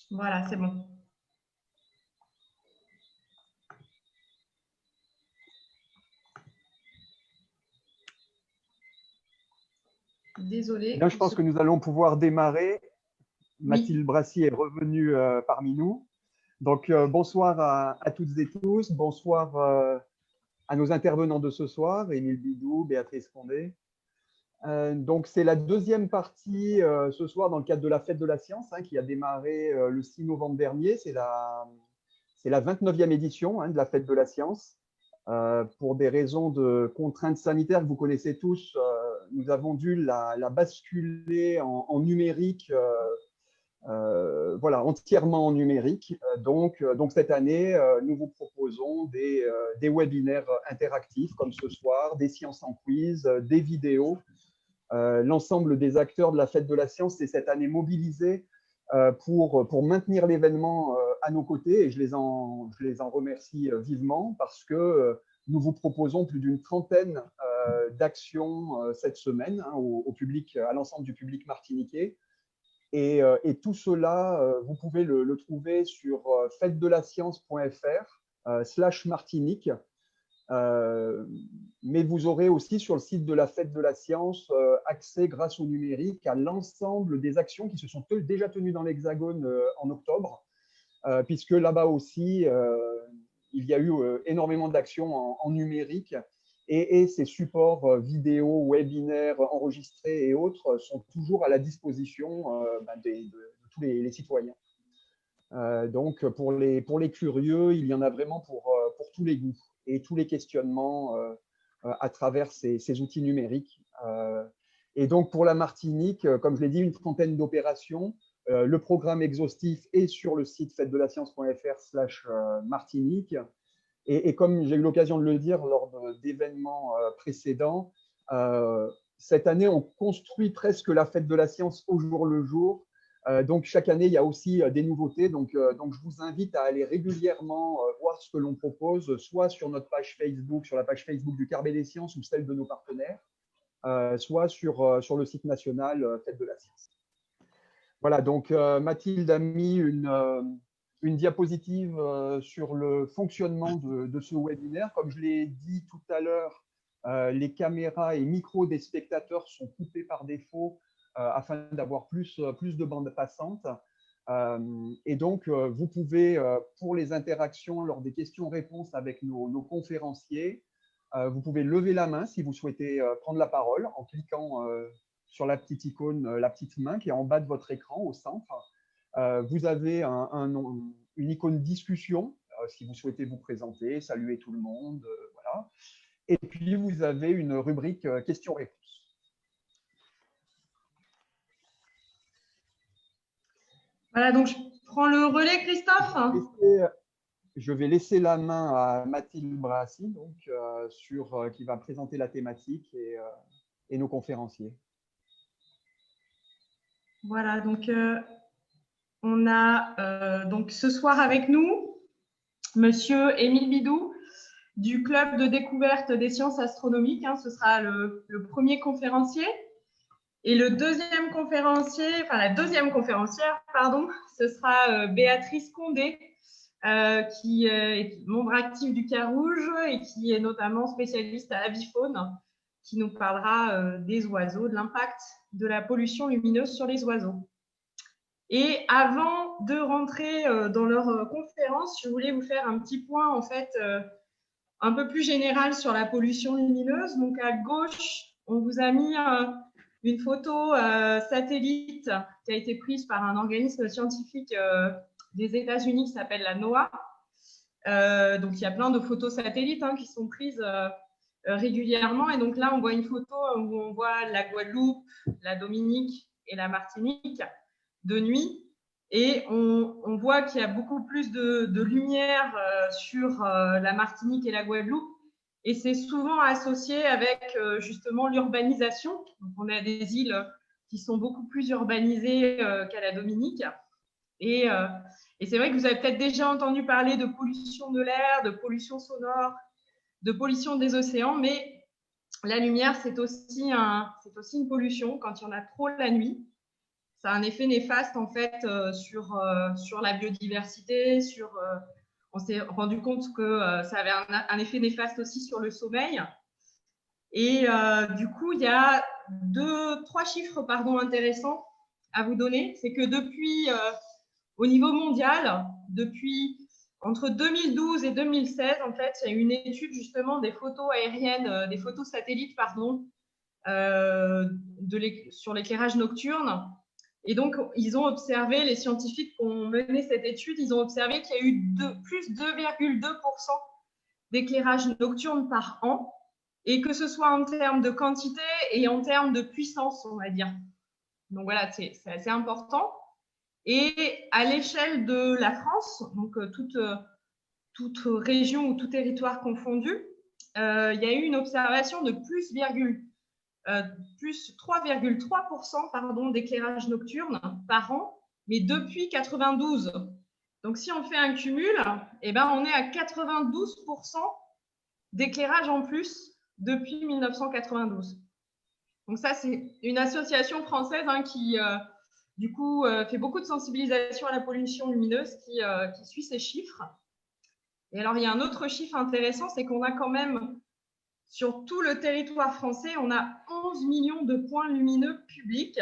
Voilà, c'est bon. Désolée. Bien, je pense que nous allons pouvoir démarrer. Oui. Mathilde Brassy est revenue parmi nous. Donc, bonsoir à toutes et tous. Bonsoir à nos intervenants de ce soir, Émile Bidou, Béatrice Condé. Donc, c'est la deuxième partie ce soir dans le cadre de la Fête de la Science qui a démarré le 6 novembre dernier. C'est la 29e édition de la Fête de la Science. Pour des raisons de contraintes sanitaires que vous connaissez tous, nous avons dû la basculer en numérique, voilà, entièrement en numérique. Donc cette année, nous vous proposons des webinaires interactifs comme ce soir, des sciences en quiz, des vidéos. L'ensemble des acteurs de la Fête de la Science s'est cette année mobilisé pour maintenir l'événement à nos côtés, et je les en remercie vivement parce que nous vous proposons plus d'une trentaine d'actions cette semaine au public, à l'ensemble du public martiniquais. Et tout cela, vous pouvez le trouver sur fêtedelascience.fr/Martinique. Mais vous aurez aussi sur le site de la Fête de la Science accès grâce au numérique à l'ensemble des actions qui se sont déjà tenues dans l'Hexagone en octobre, puisque là-bas aussi, il y a eu énormément d'actions en numérique, et ces supports vidéo, webinaires, enregistrés et autres sont toujours à la disposition de tous les citoyens. Donc, pour les curieux, il y en a vraiment pour tous les goûts et tous les questionnements à travers ces outils numériques. Et donc, pour la Martinique, comme je l'ai dit, une trentaine d'opérations. Le programme exhaustif est sur le site fêtedelascience.fr/Martinique. Et comme j'ai eu l'occasion de le dire lors d'événements précédents, cette année, on construit presque la Fête de la Science au jour le jour. Donc, chaque année, il y a aussi des nouveautés. Donc, je vous invite à aller régulièrement voir ce que l'on propose, soit sur notre page Facebook, sur la page Facebook du Carbet des Sciences ou celle de nos partenaires, soit sur le site national Fête de la Science. Voilà, donc Mathilde a mis une diapositive sur le fonctionnement de ce webinaire. Comme je l'ai dit tout à l'heure, les caméras et micros des spectateurs sont coupés par défaut afin d'avoir plus de bandes passantes. Et donc, vous pouvez, pour les interactions lors des questions-réponses avec nos conférenciers, vous pouvez lever la main si vous souhaitez prendre la parole en cliquant sur la petite icône, la petite main qui est en bas de votre écran au centre. Vous avez une icône discussion si vous souhaitez vous présenter, saluer tout le monde. Voilà. Et puis, vous avez une rubrique questions-réponses. Voilà, donc je prends le relais, Christophe. Je vais laisser la main à Mathilde Brassy, donc, qui va présenter la thématique et nos conférenciers. Voilà, donc on a donc ce soir avec nous Monsieur Émile Bidou du Club de découverte des sciences astronomiques. Ce sera le premier conférencier. Et le deuxième conférencier, enfin la deuxième conférencière, pardon, ce sera Béatrice Condé, qui est membre actif du Carouge et qui est notamment spécialiste à avifaune, qui nous parlera des oiseaux, de l'impact de la pollution lumineuse sur les oiseaux. Et avant de rentrer dans leur conférence, je voulais vous faire un petit point en fait un peu plus général sur la pollution lumineuse. Donc à gauche, on vous a mis une photo satellite qui a été prise par un organisme scientifique des États-Unis qui s'appelle la NOAA. Donc il y a plein de photos satellites qui sont prises régulièrement. Et donc là, on voit une photo où on voit la Guadeloupe, la Dominique et la Martinique de nuit. Et on voit qu'il y a beaucoup plus de lumière sur la Martinique et la Guadeloupe. Et c'est souvent associé avec justement l'urbanisation. Donc on a des îles qui sont beaucoup plus urbanisées qu'à la Dominique. Et c'est vrai que vous avez peut-être déjà entendu parler de pollution de l'air, de pollution sonore, de pollution des océans, mais la lumière, c'est aussi une pollution quand il y en a trop la nuit. ça a un effet néfaste en fait sur la biodiversité, on s'est rendu compte que ça avait un effet néfaste aussi sur le sommeil. Et du coup, il y a trois chiffres intéressants à vous donner. C'est que depuis, au niveau mondial, depuis entre 2012 et 2016, en fait, il y a eu une étude justement des photos aériennes, des photos satellites, sur l'éclairage nocturne. Et donc, ils ont observé, les scientifiques qui ont mené cette étude, ils ont observé qu'il y a eu plus 2,2% d'éclairage nocturne par an, et que ce soit en termes de quantité et en termes de puissance, on va dire. Donc voilà, c'est assez important. Et à l'échelle de la France, donc toute région ou tout territoire confondu, il y a eu une observation de plus 3,3% d'éclairage nocturne par an, mais depuis 92. Donc, si on fait un cumul, eh ben, on est à 92% d'éclairage en plus depuis 1992. Donc ça, c'est une association française qui, du coup, fait beaucoup de sensibilisation à la pollution lumineuse, qui suit ces chiffres. Et alors, il y a un autre chiffre intéressant, c'est qu'on a quand même, sur tout le territoire français, on a 11 millions de points lumineux publics.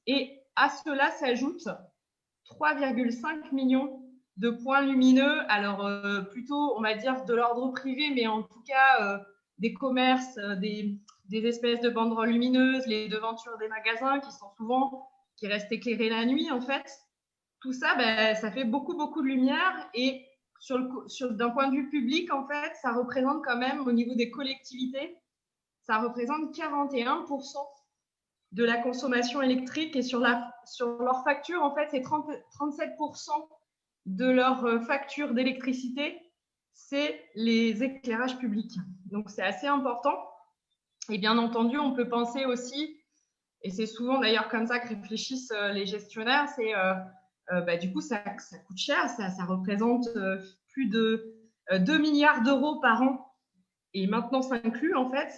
Et à cela s'ajoutent 3,5 millions de points lumineux, alors plutôt, on va dire, de l'ordre privé, mais en tout cas, des commerces, des espèces de banderoles lumineuses, les devantures des magasins qui restent éclairés la nuit, en fait. Tout ça, ça fait beaucoup, beaucoup de lumière. Et d'un point de vue public, en fait, ça représente quand même, au niveau des collectivités, ça représente 41% de la consommation électrique, et sur leur facture, en fait, c'est 37% de leur facture d'électricité, c'est les éclairages publics. Donc, c'est assez important. Et bien entendu, on peut penser aussi, et c'est souvent d'ailleurs comme ça que réfléchissent les gestionnaires, c'est du coup, ça coûte cher, ça représente plus de 2 milliards d'euros par an, et maintenant ça inclut en fait.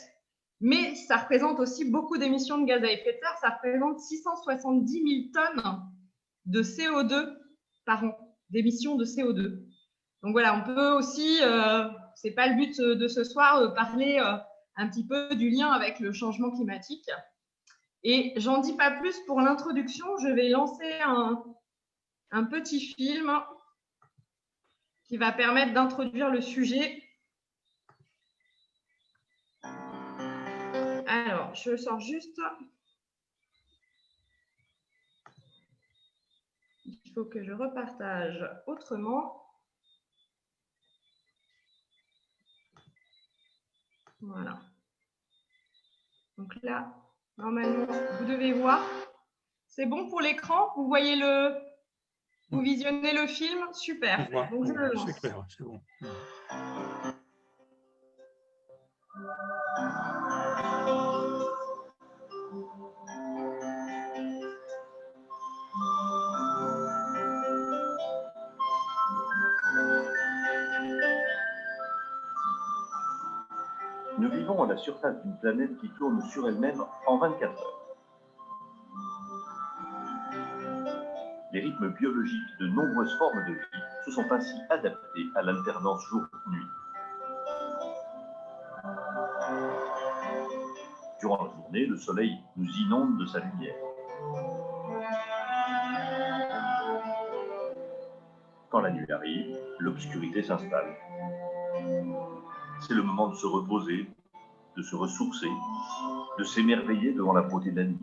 Mais ça représente aussi beaucoup d'émissions de gaz à effet de serre. Ça représente 670 000 tonnes de CO2 par an, d'émissions de CO2. Donc voilà, on peut aussi, c'est pas le but de ce soir, parler un petit peu du lien avec le changement climatique. Et j'en dis pas plus pour l'introduction. Je vais lancer un petit film qui va permettre d'introduire le sujet. Alors, je sors juste. Il faut que je repartage autrement. Voilà. Donc là, normalement, vous devez voir. C'est bon pour l'écran? Vous voyez vous visionnez le film? Super. Donc je le lance. C'est clair, c'est bon. Nous vivons à la surface d'une planète qui tourne sur elle-même en 24 heures. Les rythmes biologiques de nombreuses formes de vie se sont ainsi adaptés à l'alternance jour-nuit. Durant la journée, le soleil nous inonde de sa lumière. Quand la nuit arrive, l'obscurité s'installe. C'est le moment de se reposer, de se ressourcer, de s'émerveiller devant la beauté de la nuit.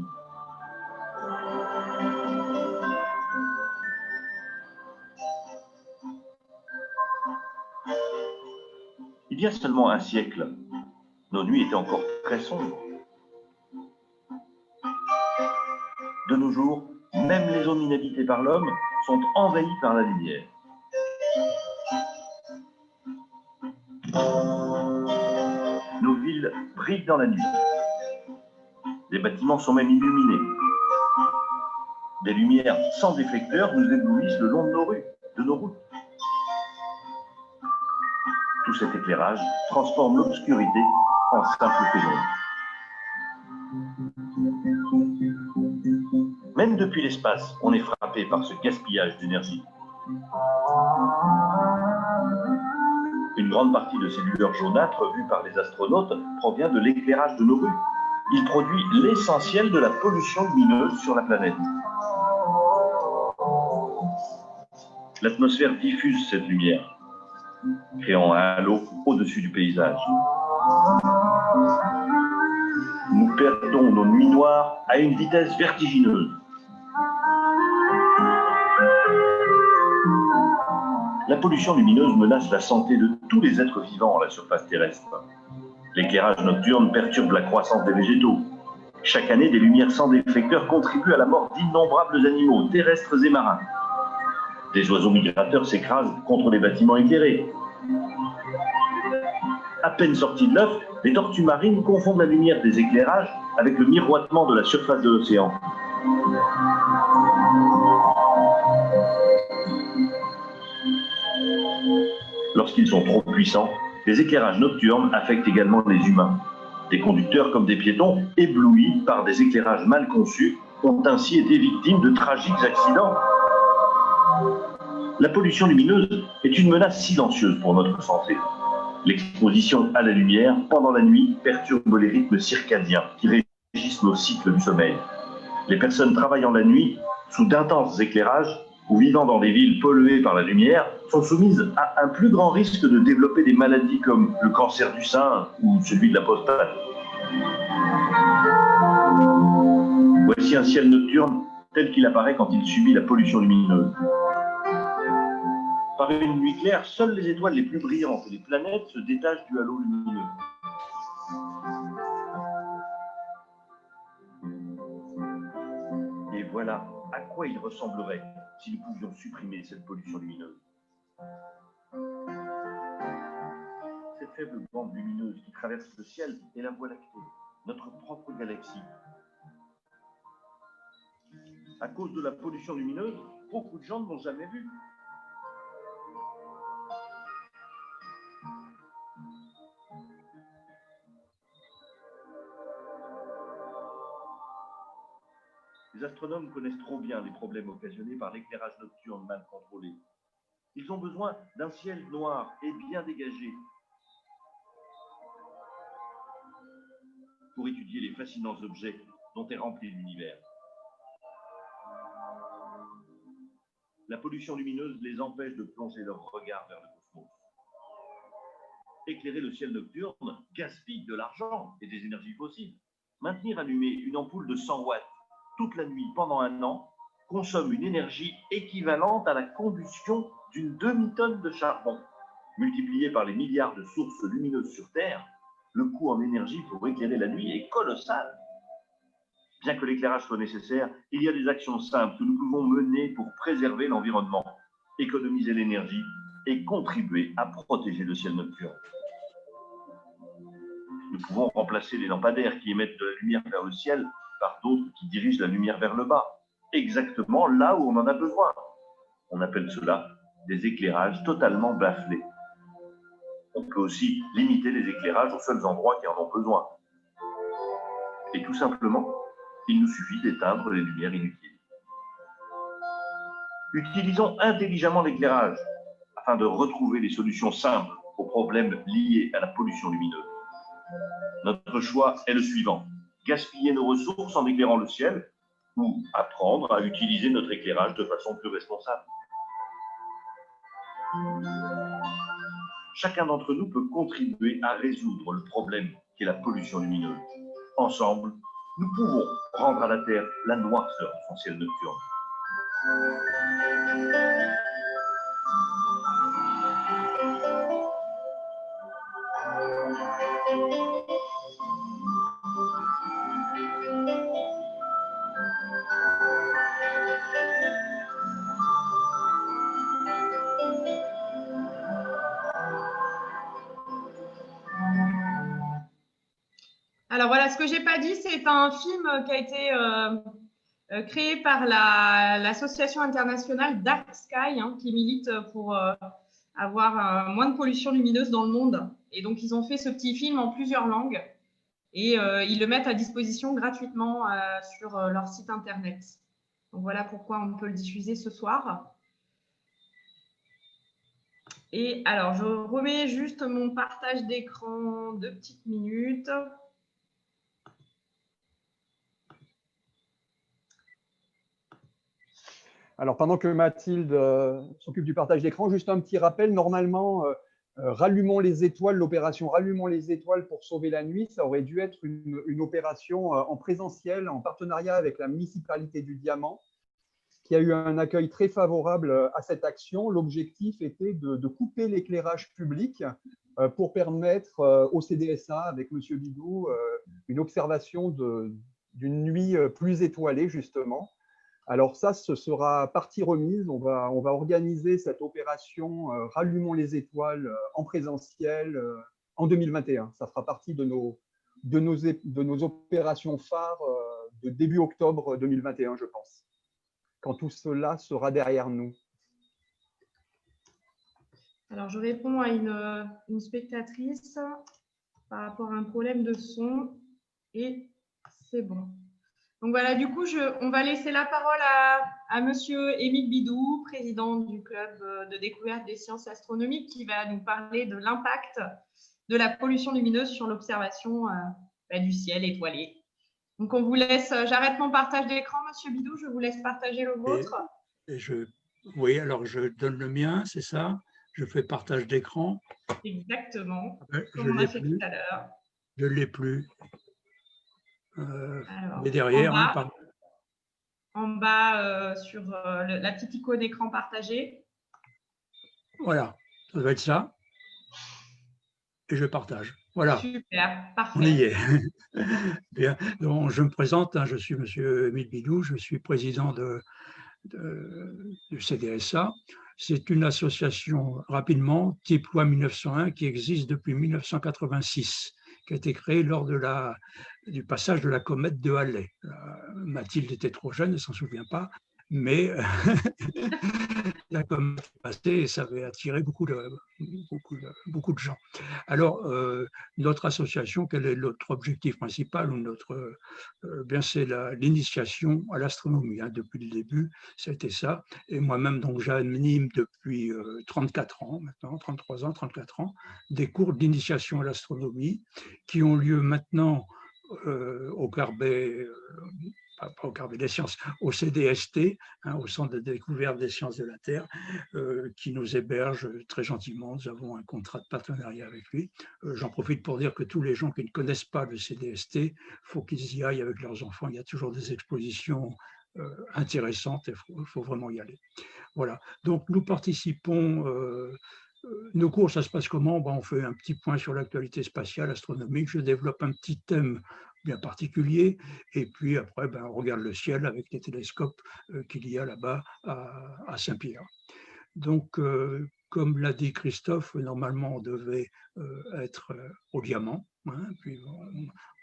Il y a seulement un siècle, nos nuits étaient encore très sombres. De nos jours, même les zones inhabitées par l'homme sont envahies par la lumière. Nos villes brillent dans la nuit. Les bâtiments sont même illuminés. Des lumières sans déflecteurs nous éblouissent le long de nos rues, de nos routes. Tout cet éclairage transforme l'obscurité en simple pénombre. Même depuis l'espace, on est frappé par ce gaspillage d'énergie. Une grande partie de ces lueurs jaunâtres vues par les astronautes provient de l'éclairage de nos rues. Il produit l'essentiel de la pollution lumineuse sur la planète. L'atmosphère diffuse cette lumière, créant un halo au-dessus du paysage. Nous perdons nos nuits noires à une vitesse vertigineuse. La pollution lumineuse menace la santé de tous les êtres vivants à la surface terrestre. L'éclairage nocturne perturbe la croissance des végétaux. Chaque année, des lumières sans déflecteurs contribuent à la mort d'innombrables animaux, terrestres et marins. Des oiseaux migrateurs s'écrasent contre les bâtiments éclairés. À peine sortis de l'œuf, les tortues marines confondent la lumière des éclairages avec le miroitement de la surface de l'océan. Lorsqu'ils sont trop puissants, les éclairages nocturnes affectent également les humains. Des conducteurs comme des piétons, éblouis par des éclairages mal conçus, ont ainsi été victimes de tragiques accidents. La pollution lumineuse est une menace silencieuse pour notre santé. L'exposition à la lumière pendant la nuit perturbe les rythmes circadiens qui régissent nos cycles du sommeil. Les personnes travaillant la nuit sous d'intenses éclairages ou vivant dans des villes polluées par la lumière sont soumises à un plus grand risque de développer des maladies comme le cancer du sein ou celui de la prostate. Voici un ciel nocturne tel qu'il apparaît quand il subit la pollution lumineuse. Par une nuit claire, seules les étoiles les plus brillantes et les planètes se détachent du halo lumineux. Et voilà à quoi il ressemblerait si nous pouvions supprimer cette pollution lumineuse. Cette faible bande lumineuse qui traverse le ciel est la Voie lactée, notre propre galaxie. À cause de la pollution lumineuse, beaucoup de gens ne l'ont jamais vue. Les astronomes connaissent trop bien les problèmes occasionnés par l'éclairage nocturne mal contrôlé. Ils ont besoin d'un ciel noir et bien dégagé pour étudier les fascinants objets dont est rempli l'univers. La pollution lumineuse les empêche de plonger leur regard vers le cosmos. Éclairer le ciel nocturne gaspille de l'argent et des énergies fossiles. Maintenir allumée une ampoule de 100 watts toute la nuit pendant un an consomme une énergie équivalente à la combustion d'une demi-tonne de charbon. Multiplié par les milliards de sources lumineuses sur Terre, le coût en énergie pour éclairer la nuit est colossal. Bien que l'éclairage soit nécessaire, il y a des actions simples que nous pouvons mener pour préserver l'environnement, économiser l'énergie et contribuer à protéger le ciel nocturne. Nous pouvons remplacer les lampadaires qui émettent de la lumière vers le ciel par d'autres qui dirigent la lumière vers le bas, exactement là où on en a besoin. On appelle cela des éclairages totalement bafflés. On peut aussi limiter les éclairages aux seuls endroits qui en ont besoin. Et tout simplement, il nous suffit d'éteindre les lumières inutiles. Utilisons intelligemment l'éclairage afin de retrouver les solutions simples aux problèmes liés à la pollution lumineuse. Notre choix est le suivant: gaspiller nos ressources en éclairant le ciel ou apprendre à utiliser notre éclairage de façon plus responsable. Chacun d'entre nous peut contribuer à résoudre le problème qu'est la pollution lumineuse. Ensemble, nous pouvons rendre à la Terre la noirceur de son ciel nocturne. Alors voilà, ce que j'ai pas dit, c'est un film qui a été créé par l'association internationale Dark Sky, qui milite pour avoir moins de pollution lumineuse dans le monde. Et donc, ils ont fait ce petit film en plusieurs langues et ils le mettent à disposition gratuitement sur leur site internet. Donc, voilà pourquoi on peut le diffuser ce soir. Et alors, je remets juste mon partage d'écran 2 petites minutes. Alors, pendant que Mathilde s'occupe du partage d'écran, juste un petit rappel. Normalement, Rallumons les étoiles, l'opération Rallumons les étoiles pour sauver la nuit, ça aurait dû être une opération en présentiel, en partenariat avec la municipalité du Diamant, qui a eu un accueil très favorable à cette action. L'objectif était de couper l'éclairage public pour permettre au CDSA, avec M. Bidou, une observation d'une nuit plus étoilée, justement. Alors ça, ce sera partie remise. On va organiser cette opération Rallumons les étoiles en présentiel en 2021. Ça fera partie de nos opérations phares de début octobre 2021, je pense, quand tout cela sera derrière nous. Alors, je réponds à une spectatrice par rapport à un problème de son et c'est bon. Donc voilà, du coup, on va laisser la parole à Monsieur Émile Bidou, président du club de découverte des sciences astronomiques, qui va nous parler de l'impact de la pollution lumineuse sur l'observation du ciel étoilé. Donc on vous laisse, j'arrête mon partage d'écran, Monsieur Bidou, je vous laisse partager le vôtre. Oui, alors je donne le mien, c'est ça? Je fais partage d'écran. Exactement, comme on a fait tout à l'heure. Je ne l'ai plus. Mais derrière, en bas sur la petite icône écran partagé. Voilà, ça doit être ça. Et je partage. Voilà. Super, parfait. On y est. Bien. Donc, je me présente, je suis Monsieur Émile Bidou, je suis président du CDSA. C'est une association, rapidement, type loi 1901, qui existe depuis 1986, qui a été créée lors du passage de la comète de Halley. Mathilde était trop jeune, elle ne s'en souvient pas, mais la comète est passée et ça avait attiré beaucoup de gens. Alors, notre association, quel est notre objectif principal? Bien, c'est l'initiation à l'astronomie. Depuis le début, ça a été ça. Et moi-même, donc, j'anime depuis 34 ans, maintenant, 33 ans, 34 ans, des cours d'initiation à l'astronomie qui ont lieu maintenant au Carbet, pas au Carbet des sciences, au CDST, au Centre de découverte des sciences de la Terre, qui nous héberge très gentiment. Nous avons un contrat de partenariat avec lui. J'en profite pour dire que tous les gens qui ne connaissent pas le CDST, il faut qu'ils y aillent avec leurs enfants. Il y a toujours des expositions intéressantes et il faut vraiment y aller. Voilà. Donc, nous participons. Nos cours, ça se passe comment? On fait un petit point sur l'actualité spatiale, astronomique. Je développe un petit thème bien particulier. Et puis après, on regarde le ciel avec les télescopes qu'il y a là-bas à Saint-Pierre. Donc, comme l'a dit Christophe, normalement, on devait être au Diamant. Puis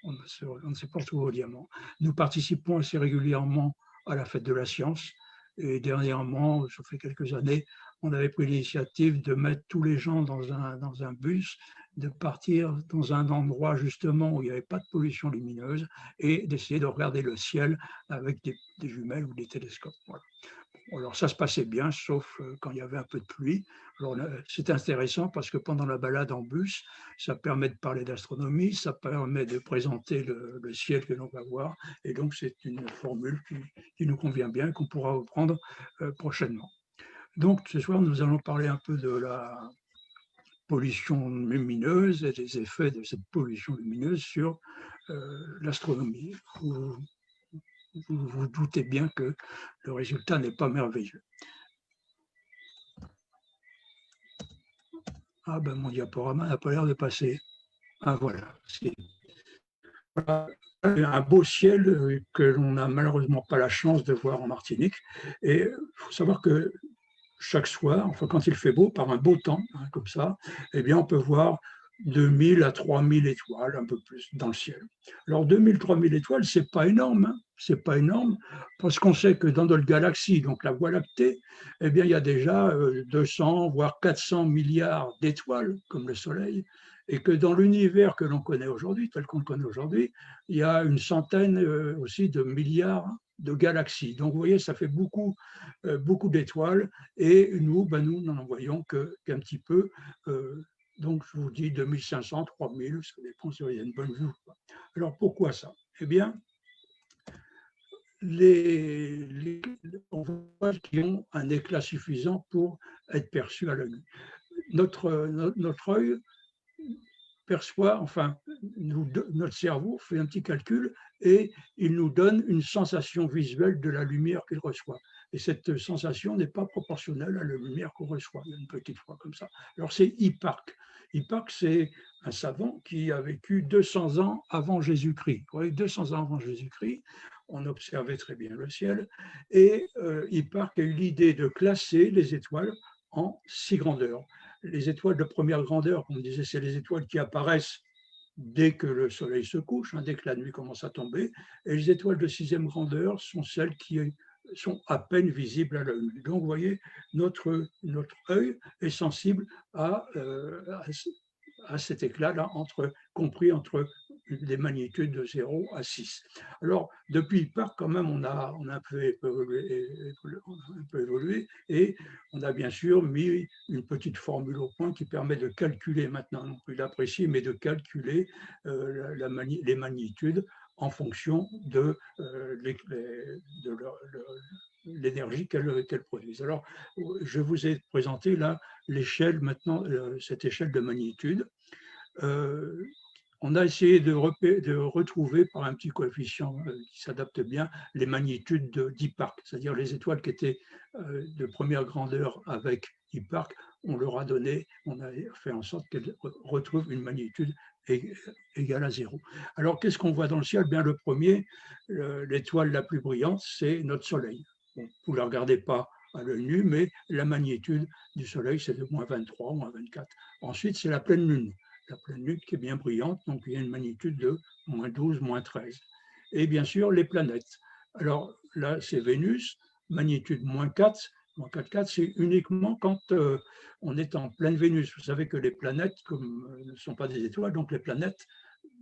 on ne sait pas tout au Diamant. Nous participons assez régulièrement à la fête de la science. Et dernièrement, ça fait quelques années, on avait pris l'initiative de mettre tous les gens dans un bus, de partir dans un endroit justement où il n'y avait pas de pollution lumineuse et d'essayer de regarder le ciel avec des jumelles ou des télescopes. Voilà. Alors ça se passait bien, sauf quand il y avait un peu de pluie. C'est intéressant parce que pendant la balade en bus, ça permet de parler d'astronomie, ça permet de présenter le ciel que l'on va voir, et donc c'est une formule qui nous convient bien et qu'on pourra reprendre prochainement. Donc ce soir, nous allons parler un peu de la pollution lumineuse et des effets de cette pollution lumineuse sur l'astronomie. Vous vous doutez bien que le résultat n'est pas merveilleux. Ah ben mon diaporama n'a pas l'air de passer. Ah voilà. Voilà un beau ciel que l'on n'a malheureusement pas la chance de voir en Martinique. Et il faut savoir que chaque soir, enfin quand il fait beau, par un beau temps, comme ça, eh bien on peut voir 2000 à 3000 étoiles, un peu plus, dans le ciel. Alors 2000, 3000 étoiles, c'est pas énorme, c'est pas énorme, parce qu'on sait que dans notre galaxie, donc la Voie lactée, eh bien il y a déjà 200, voire 400 milliards d'étoiles, comme le Soleil, et que dans l'univers que l'on connaît aujourd'hui, tel qu'on le connaît aujourd'hui, il y a une centaine aussi de milliards de galaxies. Donc, vous voyez, ça fait beaucoup, beaucoup d'étoiles, et nous, nous n'en voyons qu'un petit peu. Donc, je vous dis 2500, 3000, ça dépend si vous avez une bonne vue. Alors, pourquoi ça? Eh bien, on voit qu'ils ont un éclat suffisant pour être perçus à l'œil nu. Notre œil perçoit, enfin, notre cerveau fait un petit calcul et il nous donne une sensation visuelle de la lumière qu'il reçoit. Et cette sensation n'est pas proportionnelle à la lumière qu'on reçoit. Il y a une petite fois comme ça. Alors c'est Hipparque. Hipparque, c'est un savant qui a vécu 200 ans avant Jésus-Christ. Vous voyez, 200 ans avant Jésus-Christ, on observait très bien le ciel. Et Hipparque a eu l'idée de classer les étoiles en 6 grandeurs. Les étoiles de première grandeur, on disait, c'est les étoiles qui apparaissent dès que le soleil se couche, dès que la nuit commence à tomber. Et les étoiles de 6e grandeur sont celles qui sont à peine visibles à l'œil. Donc, vous voyez, notre œil est sensible à cet éclat-là, compris entre des magnitudes de 0 à 6. Alors, depuis Hipparque, quand même, on a un peu évolué, et on a bien sûr mis une petite formule au point qui permet de calculer maintenant, non plus l'apprécier, mais de calculer les magnitudes en fonction de l'énergie qu'elles produisent. Alors, je vous ai présenté là l'échelle maintenant, cette échelle de magnitude. On a essayé de retrouver par un petit coefficient qui s'adapte bien les magnitudes d'Hipparque, c'est-à-dire les étoiles qui étaient de première grandeur avec Hipparque, on leur a donné, on a fait en sorte qu'elles retrouvent une magnitude égale à 0. Alors, qu'est-ce qu'on voit dans le ciel? Bien, le premier, l'étoile la plus brillante, c'est notre Soleil. Bon, vous ne la regardez pas à l'œil nu, mais la magnitude du Soleil, c'est de moins 23, moins 24. Ensuite, c'est la pleine Lune. La pleine Lune qui est bien brillante, donc il y a une magnitude de moins 12, moins 13. Et bien sûr, les planètes. Alors là, c'est Vénus, magnitude moins 4. Moins 4, c'est uniquement quand on est en pleine Vénus. Vous savez que les planètes, comme ne sont pas des étoiles, donc les planètes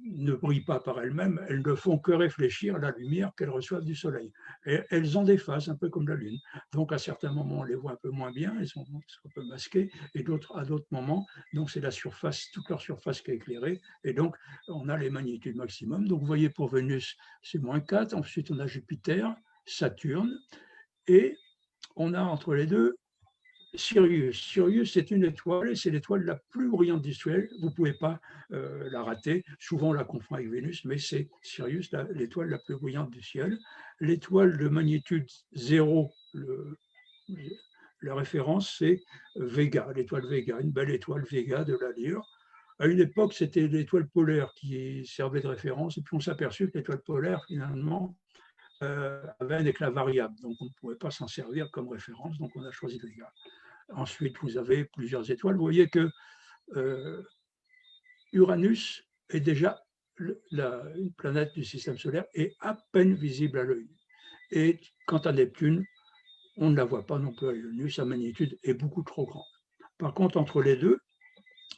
ne brillent pas par elles-mêmes, elles ne font que réfléchir la lumière qu'elles reçoivent du Soleil. Et elles ont des phases, un peu comme la Lune. Donc à certains moments, on les voit un peu moins bien, elles sont un peu masquées, et à d'autres moments, donc c'est la surface, toute leur surface qui est éclairée, et donc on a les magnitudes maximum. Donc vous voyez, pour Vénus, c'est moins 4, ensuite on a Jupiter, Saturne, et on a entre les deux Sirius. Sirius, c'est une étoile, et c'est l'étoile la plus brillante du ciel. Vous ne pouvez pas la rater. Souvent, on la confond avec Vénus, mais c'est Sirius, l'étoile la plus brillante du ciel. L'étoile de magnitude 0, la référence, c'est Vega, l'étoile Vega, une belle étoile Vega de la Lyre. À une époque, c'était l'étoile polaire qui servait de référence, et puis on s'est aperçu que l'étoile polaire, finalement, avait un éclat variable, donc on ne pouvait pas s'en servir comme référence, donc on a choisi Vega. Ensuite, vous avez plusieurs étoiles. Vous voyez que Uranus est déjà une planète du système solaire et à peine visible à l'œil. Et quant à Neptune, on ne la voit pas non plus à l'œil nu, sa magnitude est beaucoup trop grande. Par contre, entre les deux,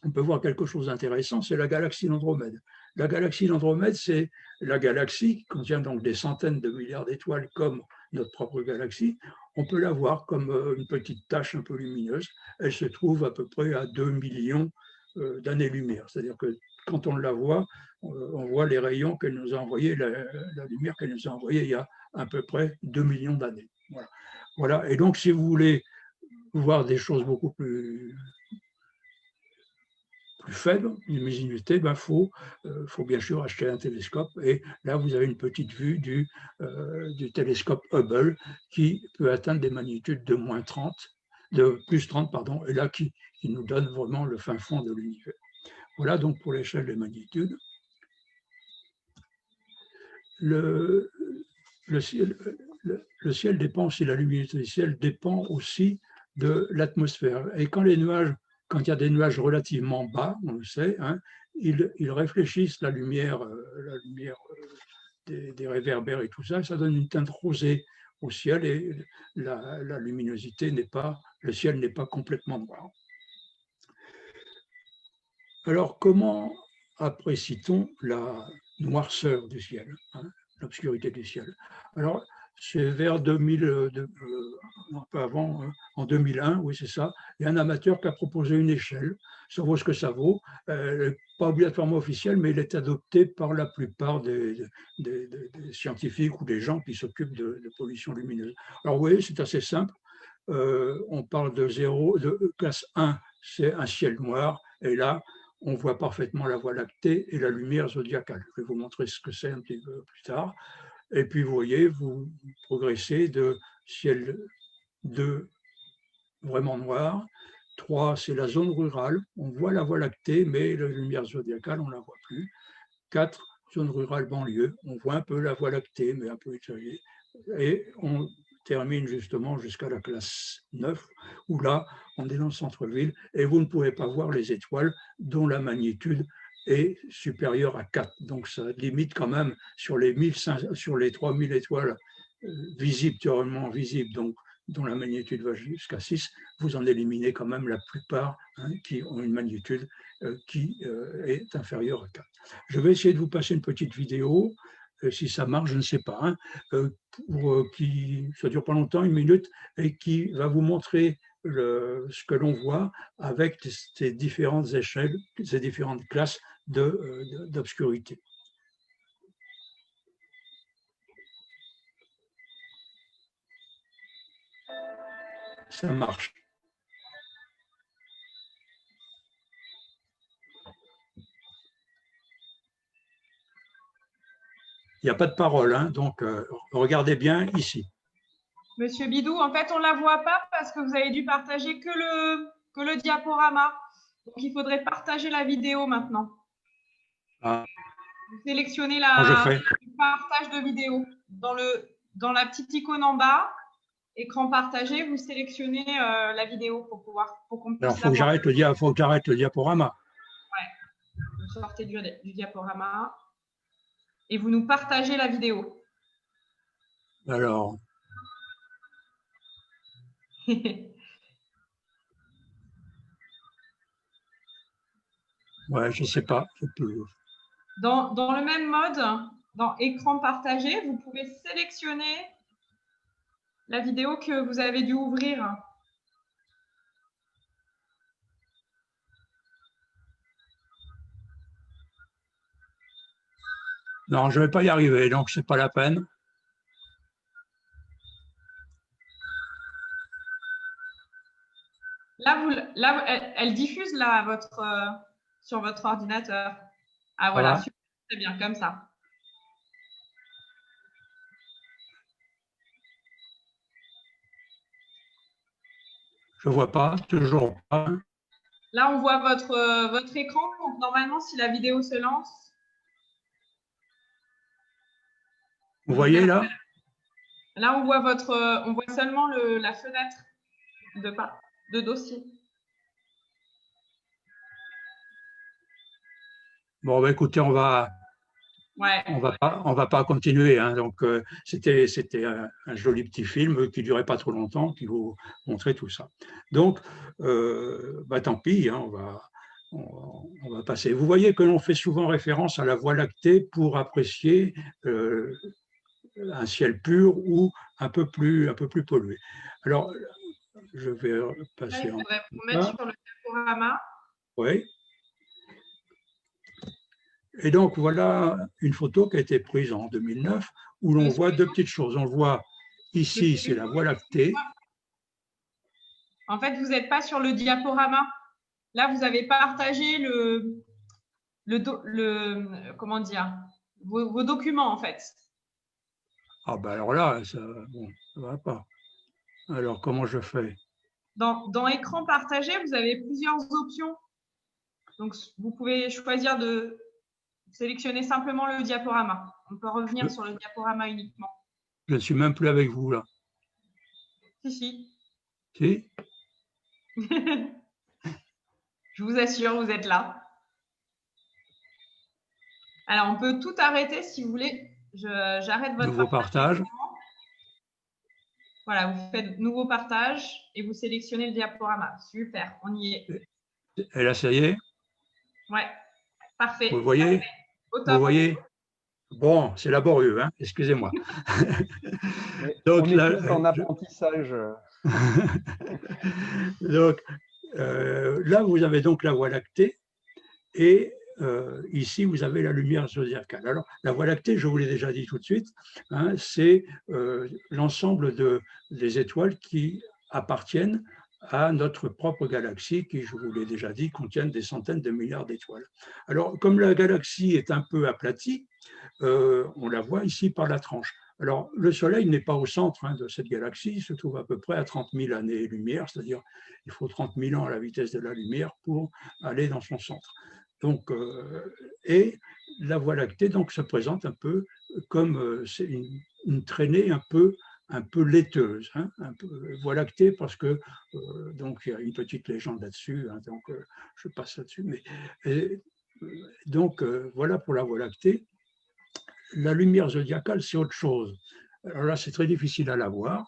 on peut voir quelque chose d'intéressant, c'est la galaxie d'Andromède. La galaxie d'Andromède, c'est la galaxie qui contient donc des centaines de milliards d'étoiles comme notre propre galaxie. On peut la voir comme une petite tache un peu lumineuse. Elle se trouve à peu près à 2 millions d'années-lumière. C'est-à-dire que quand on la voit, on voit les rayons qu'elle nous a envoyés, la lumière qu'elle nous a envoyée il y a à peu près 2 millions d'années. Voilà. Et donc, si vous voulez voir des choses beaucoup plus faible, une luminosité, faut bien sûr acheter un télescope. Et là, vous avez une petite vue du télescope Hubble qui peut atteindre des magnitudes de plus 30, pardon, et là qui nous donne vraiment le fin fond de l'univers. Voilà donc pour l'échelle des magnitudes. Le ciel dépend aussi, la luminosité du ciel dépend aussi de l'atmosphère. Et quand il y a des nuages relativement bas, on le sait, ils réfléchissent la lumière des réverbères et tout ça, ça donne une teinte rosée au ciel et la luminosité le ciel n'est pas complètement noir. Alors, comment apprécie-t-on la noirceur du ciel, l'obscurité du ciel? Alors, c'est vers 2000, un peu avant, en 2001, oui c'est ça. Il y a un amateur qui a proposé une échelle, ça vaut ce que ça vaut, pas obligatoirement officiel, mais il est adopté par la plupart des scientifiques ou des gens qui s'occupent de pollution lumineuse. Alors oui, c'est assez simple, on parle de classe 1, c'est un ciel noir, et là, on voit parfaitement la Voie lactée et la lumière zodiacale. Je vais vous montrer ce que c'est un petit peu plus tard. Et puis, vous voyez, vous progressez de ciel 2, vraiment noir. 3, c'est la zone rurale. On voit la Voie lactée, mais la lumière zodiacale, on ne la voit plus. 4, zone rurale banlieue. On voit un peu la Voie lactée, mais un peu étayée. Et on termine justement jusqu'à la classe 9, où là, on est dans le centre-ville, et vous ne pouvez pas voir les étoiles dont la magnitude est supérieure à 4. Donc ça limite quand même sur les 3000 étoiles visibles, théoriquement visibles, donc dont la magnitude va jusqu'à 6, vous en éliminez quand même la plupart qui ont une magnitude qui est inférieure à 4. Je vais essayer de vous passer une petite vidéo, si ça marche, je ne sais pas, ça dure pas longtemps, 1 minute, et qui va vous montrer ce que l'on voit avec ces différentes échelles, ces différentes classes d'obscurité. Ça marche. Il n'y a pas de parole, donc regardez bien ici. Monsieur Bidou, en fait, on ne la voit pas parce que vous avez dû partager que le diaporama. Donc, il faudrait partager la vidéo maintenant. Ah. Vous sélectionnez le partage de vidéo. Dans la petite icône en bas, écran partagé, vous sélectionnez la vidéo pour qu'on puisse. Alors, il faut que j'arrête le diaporama. Ouais. Vous sortez du diaporama et vous nous partagez la vidéo. Alors. Ouais, je ne sais pas. Dans le même mode, dans écran partagé, vous pouvez sélectionner la vidéo que vous avez dû ouvrir. Non, je ne vais pas y arriver, donc ce n'est pas la peine. Là, elle diffuse là, sur votre ordinateur. Ah voilà, c'est bien, comme ça. Je ne vois pas, toujours pas. Là, on voit votre écran. Donc, normalement, si la vidéo se lance. Vous voyez là? Là, on voit seulement la fenêtre de dossier. Bon, bah, écoutez, on va pas continuer. Donc, c'était un joli petit film qui ne durait pas trop longtemps, qui vous montrait tout ça. Donc, tant pis, on va passer. Vous voyez que l'on fait souvent référence à la Voie lactée pour apprécier un ciel pur ou un peu plus pollué. Alors, je vais passer en. Il faudrait vous mettre sur le diaporama. Oui. Et donc, voilà une photo qui a été prise en 2009 où l'on voit deux petites choses. On voit ici, c'est la Voie lactée. En fait, vous n'êtes pas sur le diaporama. Là, vous avez partagé comment dire, vos documents, en fait. Ah ben alors là, ça ne va pas. Alors, comment je fais? Dans écran partagé, vous avez plusieurs options. Donc, vous pouvez choisir de sélectionner simplement le diaporama. On peut revenir sur le diaporama uniquement. Je ne suis même plus avec vous, là. Si. Si? Je vous assure, vous êtes là. Alors, on peut tout arrêter si vous voulez. J'arrête votre nouveau partage. Voilà, vous faites nouveau partage et vous sélectionnez le diaporama. Super, on y est. Et là, ça y est? Ouais, parfait. Vous voyez? Parfait. Vous voyez? Bon, c'est laborieux, hein, excusez-moi. Donc, on est tous en apprentissage. Donc, là, vous avez donc la Voie lactée et ici, vous avez la lumière zodiacale. Alors, la Voie lactée, je vous l'ai déjà dit tout de suite, hein, c'est l'ensemble des étoiles qui appartiennent à notre propre galaxie, qui, je vous l'ai déjà dit, contiennent des centaines de milliards d'étoiles. Alors, comme la galaxie est un peu aplatie, on la voit ici par la tranche. Alors, le Soleil n'est pas au centre de cette galaxie, il se trouve à peu près à 30 000 années-lumière, c'est-à-dire il faut 30 000 ans à la vitesse de la lumière pour aller dans son centre. Donc, et la Voie lactée donc, se présente un peu comme c'est une traînée un peu laiteuse, hein, un peu Voie lactée parce que donc il y a une petite légende là-dessus, hein, donc je passe là-dessus. Donc voilà pour la Voie lactée. La lumière zodiacale, c'est autre chose. Alors là, c'est très difficile à la voir.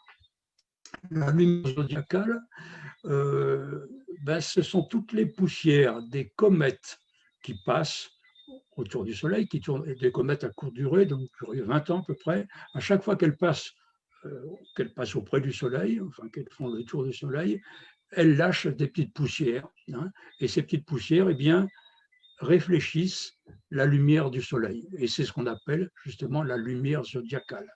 La lumière zodiacale, ce sont toutes les poussières des comètes qui passent autour du Soleil, qui tournent, des comètes à courte durée, donc 20 ans à peu près. À chaque fois qu'elles passent auprès du Soleil, enfin qu'elles font le tour du Soleil, elles lâchent des petites poussières. Hein, et ces petites poussières, eh bien, réfléchissent la lumière du Soleil. Et c'est ce qu'on appelle justement la lumière zodiacale.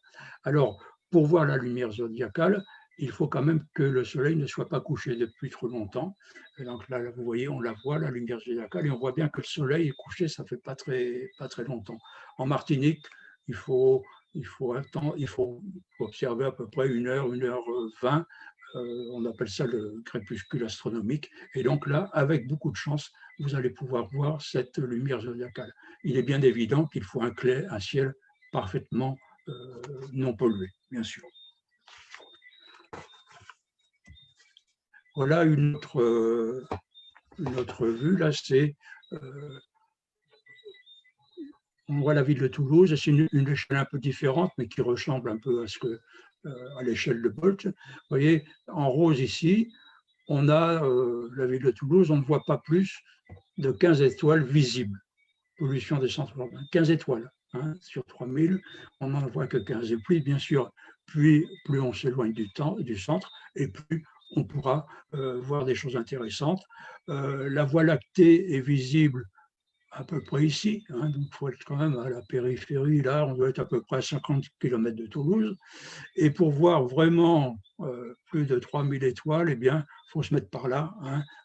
Alors, pour voir la lumière zodiacale, il faut quand même que le Soleil ne soit pas couché depuis trop longtemps. Et donc là, vous voyez, on la voit, la lumière zodiacale, et on voit bien que le Soleil est couché, ça fait pas très longtemps. En Martinique, il faut observer à peu près 1h20. On appelle ça le crépuscule astronomique. Et donc là, avec beaucoup de chance, vous allez pouvoir voir cette lumière zodiacale. Il est bien évident qu'il faut un ciel parfaitement non pollué, bien sûr. Voilà une autre vue. Là, c'est on voit la ville de Toulouse. C'est une échelle un peu différente, mais qui ressemble un peu à l'échelle de Bolt. Vous voyez, en rose ici, on a la ville de Toulouse. On ne voit pas plus de 15 étoiles visibles. Pollution des centres urbains, 15 étoiles sur 3000, on n'en voit que 15. Et puis, bien sûr, plus on s'éloigne du centre, et plus on pourra voir des choses intéressantes. La Voie lactée est visible à peu près ici, donc il faut être quand même à la périphérie, là, on doit être à peu près à 50 km de Toulouse. Et pour voir vraiment plus de 3000 étoiles, eh bien, il faut se mettre par là,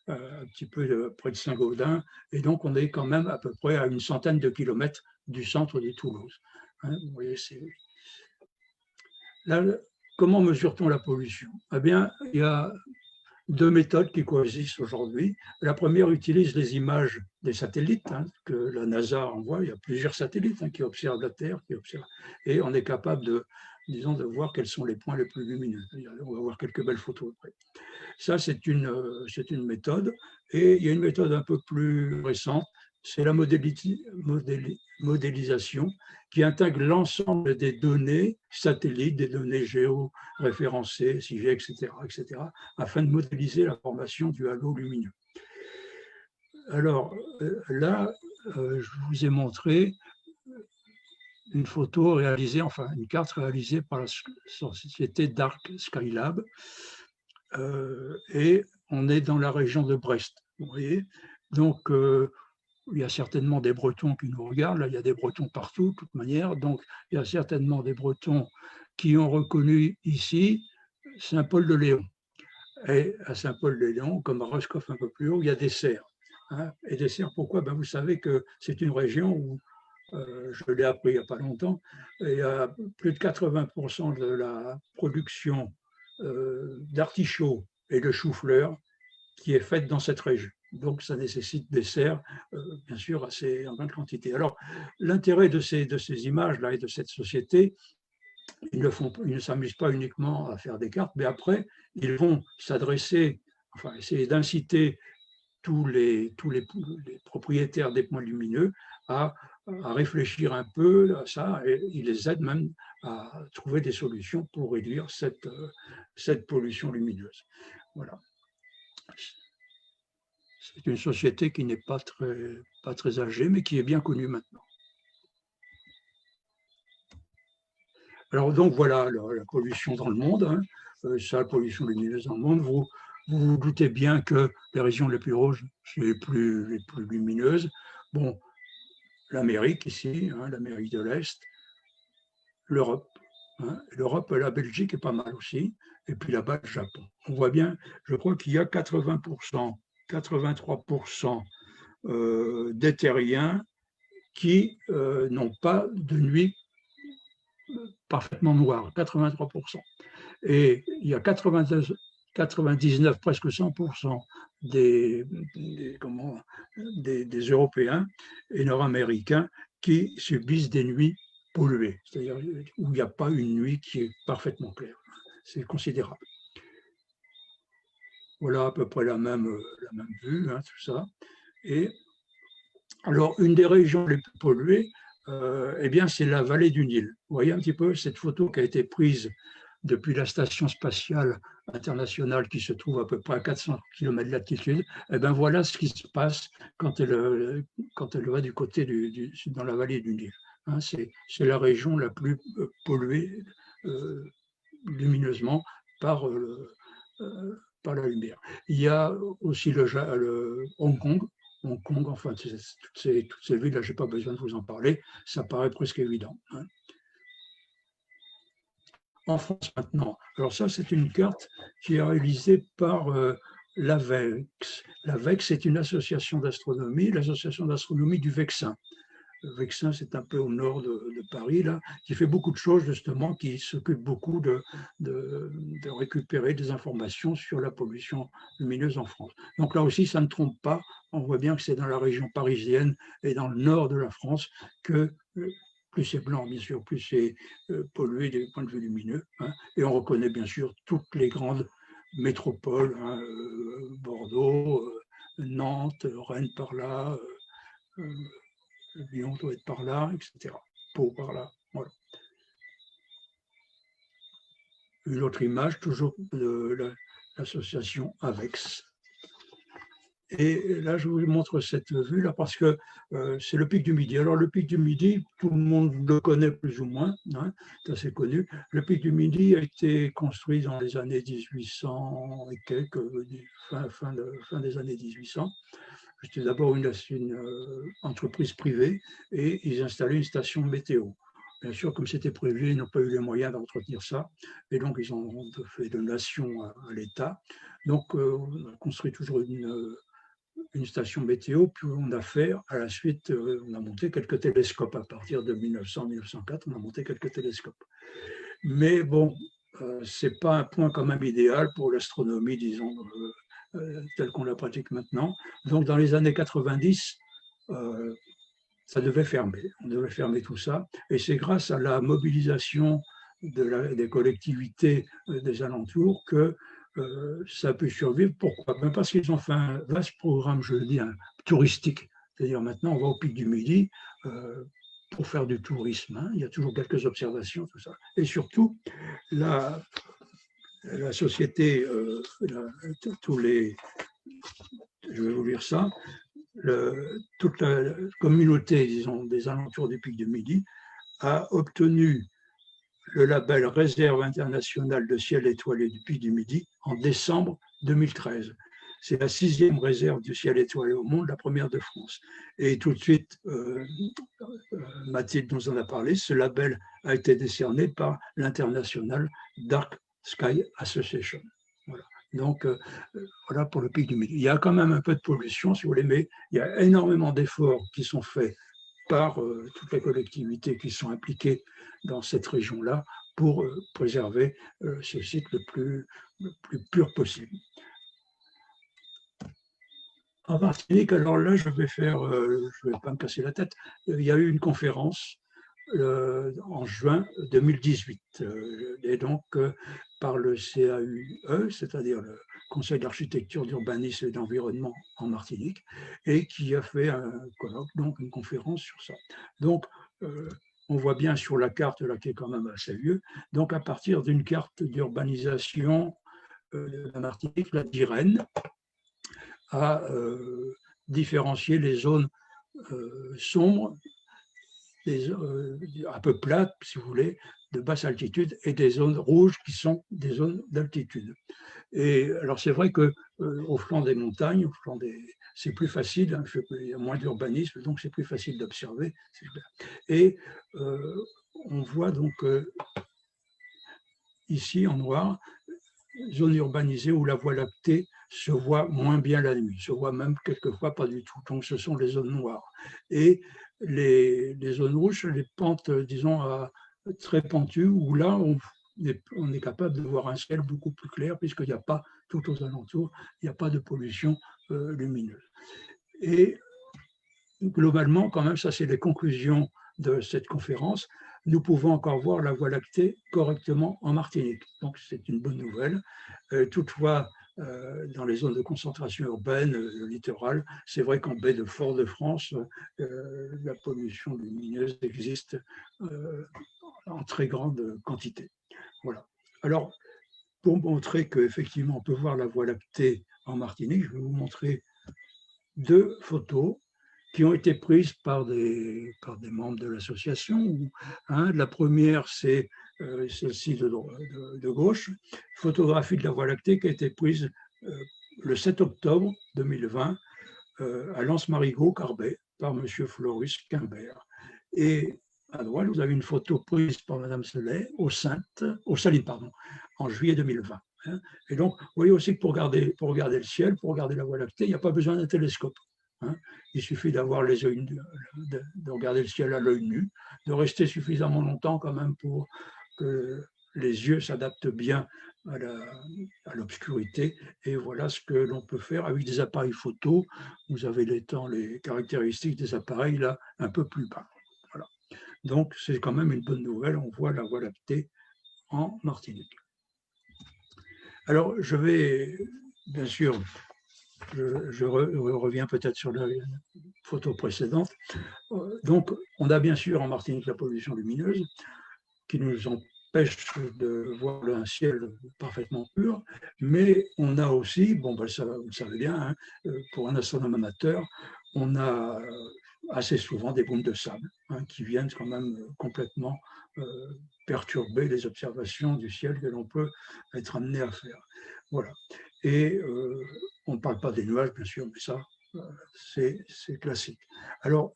un petit peu près de Saint-Gaudens. Et donc, on est quand même à peu près à une centaine de kilomètres du centre de Toulouse. Vous voyez, là, comment mesure-t-on la pollution? Eh bien, il y a deux méthodes qui coexistent aujourd'hui. La première utilise les images des satellites que la NASA envoie. Il y a plusieurs satellites qui observent la Terre, et on est capable de voir quels sont les points les plus lumineux. On va voir quelques belles photos après. Ça, c'est une méthode. Et il y a une méthode un peu plus récente, c'est la modélisation, qui intègre l'ensemble des données satellites, des données géoréférencées, SIG, etc., afin de modéliser la formation du halo lumineux. Alors là, je vous ai montré une photo réalisée, enfin une carte réalisée par la société Dark Skylab, et on est dans la région de Brest, vous voyez. Donc, il y a certainement des Bretons qui nous regardent, là il y a des Bretons partout, de toute manière, donc il y a certainement des Bretons qui ont reconnu ici Saint-Paul-de-Léon. Et à Saint-Paul-de-Léon, comme à Roscoff un peu plus haut, il y a des cerfs. Et des cerfs, pourquoi? Vous savez que c'est une région où, je l'ai appris il n'y a pas longtemps, il y a plus de 80% de la production d'artichauts et de choux-fleurs qui est faite dans cette région. Donc, ça nécessite des serres, bien sûr, assez en grande quantité. Alors, l'intérêt de ces images-là et de cette société, ils ne s'amusent pas uniquement à faire des cartes, mais après, ils vont s'adresser, enfin, essayer d'inciter tous les propriétaires des points lumineux à réfléchir un peu à ça, et ils les aident même à trouver des solutions pour réduire cette pollution lumineuse. Voilà. C'est une société qui n'est pas très âgée, mais qui est bien connue maintenant. Alors donc voilà la pollution dans le monde, hein, ça, la pollution lumineuse dans le monde. Vous vous doutez bien que les régions les plus rouges, c'est les plus lumineuses. Bon, l'Amérique ici, hein, l'Amérique de l'Est, l'Europe. Hein, l'Europe, la Belgique est pas mal aussi, et puis là-bas, le Japon. On voit bien, je crois qu'il y a 80%, 83% des terriens qui n'ont pas de nuit parfaitement noire, 83%. Et il y a 99, presque 100% des Européens et Nord-Américains qui subissent des nuits polluées, c'est-à-dire où il n'y a pas une nuit qui est parfaitement claire. C'est considérable. Voilà à peu près la même vue, hein, tout ça. Et alors, une des régions les plus polluées, eh bien, c'est la vallée du Nil. Vous voyez un petit peu cette photo qui a été prise depuis la station spatiale internationale qui se trouve à peu près à 400 km d'altitude. Eh bien, voilà ce qui se passe quand elle va du côté dans la vallée du Nil. Hein, c'est la région la plus polluée lumineusement par la lumière. Il y a aussi le Hong Kong. Hong Kong, enfin, toutes ces villes-là, je n'ai pas besoin de vous en parler, ça paraît presque évident. Hein. En France maintenant, alors ça, c'est une carte qui est réalisée par l'AVEX. L'AVEX, c'est une association d'astronomie, l'association d'astronomie du Vexin. Le Vexin, c'est un peu au nord de Paris, là, qui fait beaucoup de choses, justement, qui s'occupe beaucoup de récupérer des informations sur la pollution lumineuse en France. Donc là aussi, ça ne trompe pas. On voit bien que c'est dans la région parisienne et dans le nord de la France que plus c'est blanc, bien sûr, plus c'est pollué des points de vue lumineux. Hein. Et on reconnaît, bien sûr, toutes les grandes métropoles, hein, Bordeaux, Nantes, Rennes par là, Lyon doit être par là, etc. Pau par là. Voilà. Une autre image, toujours de l'association AVEX. Et là, je vous montre cette vue-là parce que c'est le pic du Midi. Alors, le pic du Midi, tout le monde le connaît plus ou moins, hein, c'est assez connu. Le pic du Midi a été construit dans les années 1800 et quelques, fin des années 1800. C'était d'abord une entreprise privée et ils installaient une station météo. Bien sûr, comme c'était prévu, ils n'ont pas eu les moyens d'entretenir ça. Et donc, ils ont fait donation à l'État. Donc, on a construit toujours une station météo. Puis, on a fait, à la suite, on a monté quelques télescopes. À partir de 1900-1904, on a monté quelques télescopes. Mais bon, ce n'est pas un point quand même idéal pour l'astronomie, disons, telle qu'on la pratique maintenant. Donc, dans les années 90, ça devait fermer. On devait fermer tout ça. Et c'est grâce à la mobilisation des collectivités des alentours que ça a pu survivre. Pourquoi? Parce qu'ils ont fait un vaste programme, je le dis, touristique. C'est-à-dire maintenant, on va au pic du Midi pour faire du tourisme. Hein. Il y a toujours quelques observations, tout ça. Et surtout, la société, je vais vous lire ça, toute la communauté, disons, des alentours du pic du Midi a obtenu le label Réserve internationale de ciel étoilé du pic du Midi en décembre 2013. C'est la 6e réserve du ciel étoilé au monde, la première de France. Et tout de suite, Mathilde nous en a parlé, ce label a été décerné par l'International Dark Sky Association. Voilà. Donc, voilà pour le pic du Midi. Il y a quand même un peu de pollution, si vous voulez, mais il y a énormément d'efforts qui sont faits par toutes les collectivités qui sont impliquées dans cette région-là pour préserver ce site le plus pur possible. En Martinique, alors là, je vais pas me casser la tête, il y a eu une conférence en juin 2018, et donc par le CAUE, c'est-à-dire le Conseil d'architecture, d'urbanisme et d'environnement en Martinique, et qui a fait un colloque, donc une conférence sur ça. Donc, on voit bien sur la carte, là, qui est quand même assez vieux, donc à partir d'une carte d'urbanisation de la Martinique, la DIREN, à différencier les zones sombres, un peu plates, si vous voulez, de basse altitude et des zones rouges qui sont des zones d'altitude. Et alors c'est vrai que au flanc des montagnes, c'est plus facile, hein, il y a moins d'urbanisme, donc c'est plus facile d'observer. Et on voit donc ici en noir, zone urbanisée où la Voie lactée se voit moins bien la nuit, se voit même quelquefois pas du tout. Donc ce sont les zones noires. Et les zones rouges, les pentes, disons, très pentues, où là, on est capable de voir un ciel beaucoup plus clair, puisqu'il n'y a pas, tout aux alentours, il n'y a pas de pollution lumineuse. Et globalement, quand même, ça c'est les conclusions de cette conférence, nous pouvons encore voir la Voie lactée correctement en Martinique. Donc c'est une bonne nouvelle. Toutefois, dans les zones de concentration urbaine, le littoral, c'est vrai qu'en baie de Fort-de-France, la pollution lumineuse existe en très grande quantité. Voilà. Alors, pour montrer qu'effectivement on peut voir la Voie lactée en Martinique, je vais vous montrer deux photos qui ont été prises par des membres de l'association. La première, c'est celle-ci de gauche, photographie de la Voie lactée qui a été prise le 7 octobre 2020 à Lens-Marigot-Carbet par M. Floris Quimbert. Et à droite, vous avez une photo prise par Mme Salines, en juillet 2020. Et donc, vous voyez aussi que pour regarder le ciel, pour regarder la Voie lactée, il n'y a pas besoin d'un télescope. Il suffit d'avoir les yeux, de regarder le ciel à l'œil nu, de rester suffisamment longtemps quand même pour que les yeux s'adaptent bien à l'obscurité. Et voilà ce que l'on peut faire avec des appareils photo. Vous avez les caractéristiques des appareils là un peu plus bas. Voilà. Donc c'est quand même une bonne nouvelle. On voit la Voie lactée en Martinique. Alors je vais bien sûr. Je reviens peut-être sur la photo précédente. Donc, on a bien sûr en Martinique la pollution lumineuse qui nous empêche de voir un ciel parfaitement pur, mais on a aussi, bon, ben, ça, vous le savez bien, hein, pour un astronome amateur, on a assez souvent des boules de sable qui viennent quand même complètement perturber les observations du ciel que l'on peut être amené à faire. Voilà. Et on ne parle pas des nuages, bien sûr, mais ça, c'est classique. Alors,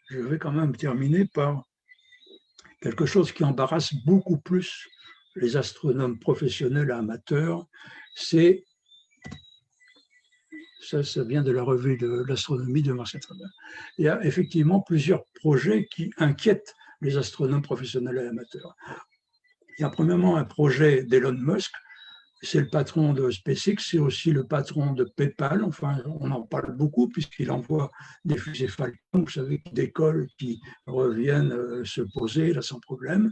je vais quand même terminer par quelque chose qui embarrasse beaucoup plus les astronomes professionnels et amateurs, c'est, ça vient de la revue de l'astronomie de Marcel Traber. Il y a effectivement plusieurs projets qui inquiètent les astronomes professionnels et amateurs. Il y a premièrement un projet d'Elon Musk, c'est le patron de SpaceX, c'est aussi le patron de PayPal. Enfin, on en parle beaucoup puisqu'il envoie des fusées Falcon, vous savez, qui décollent, qui reviennent se poser là sans problème.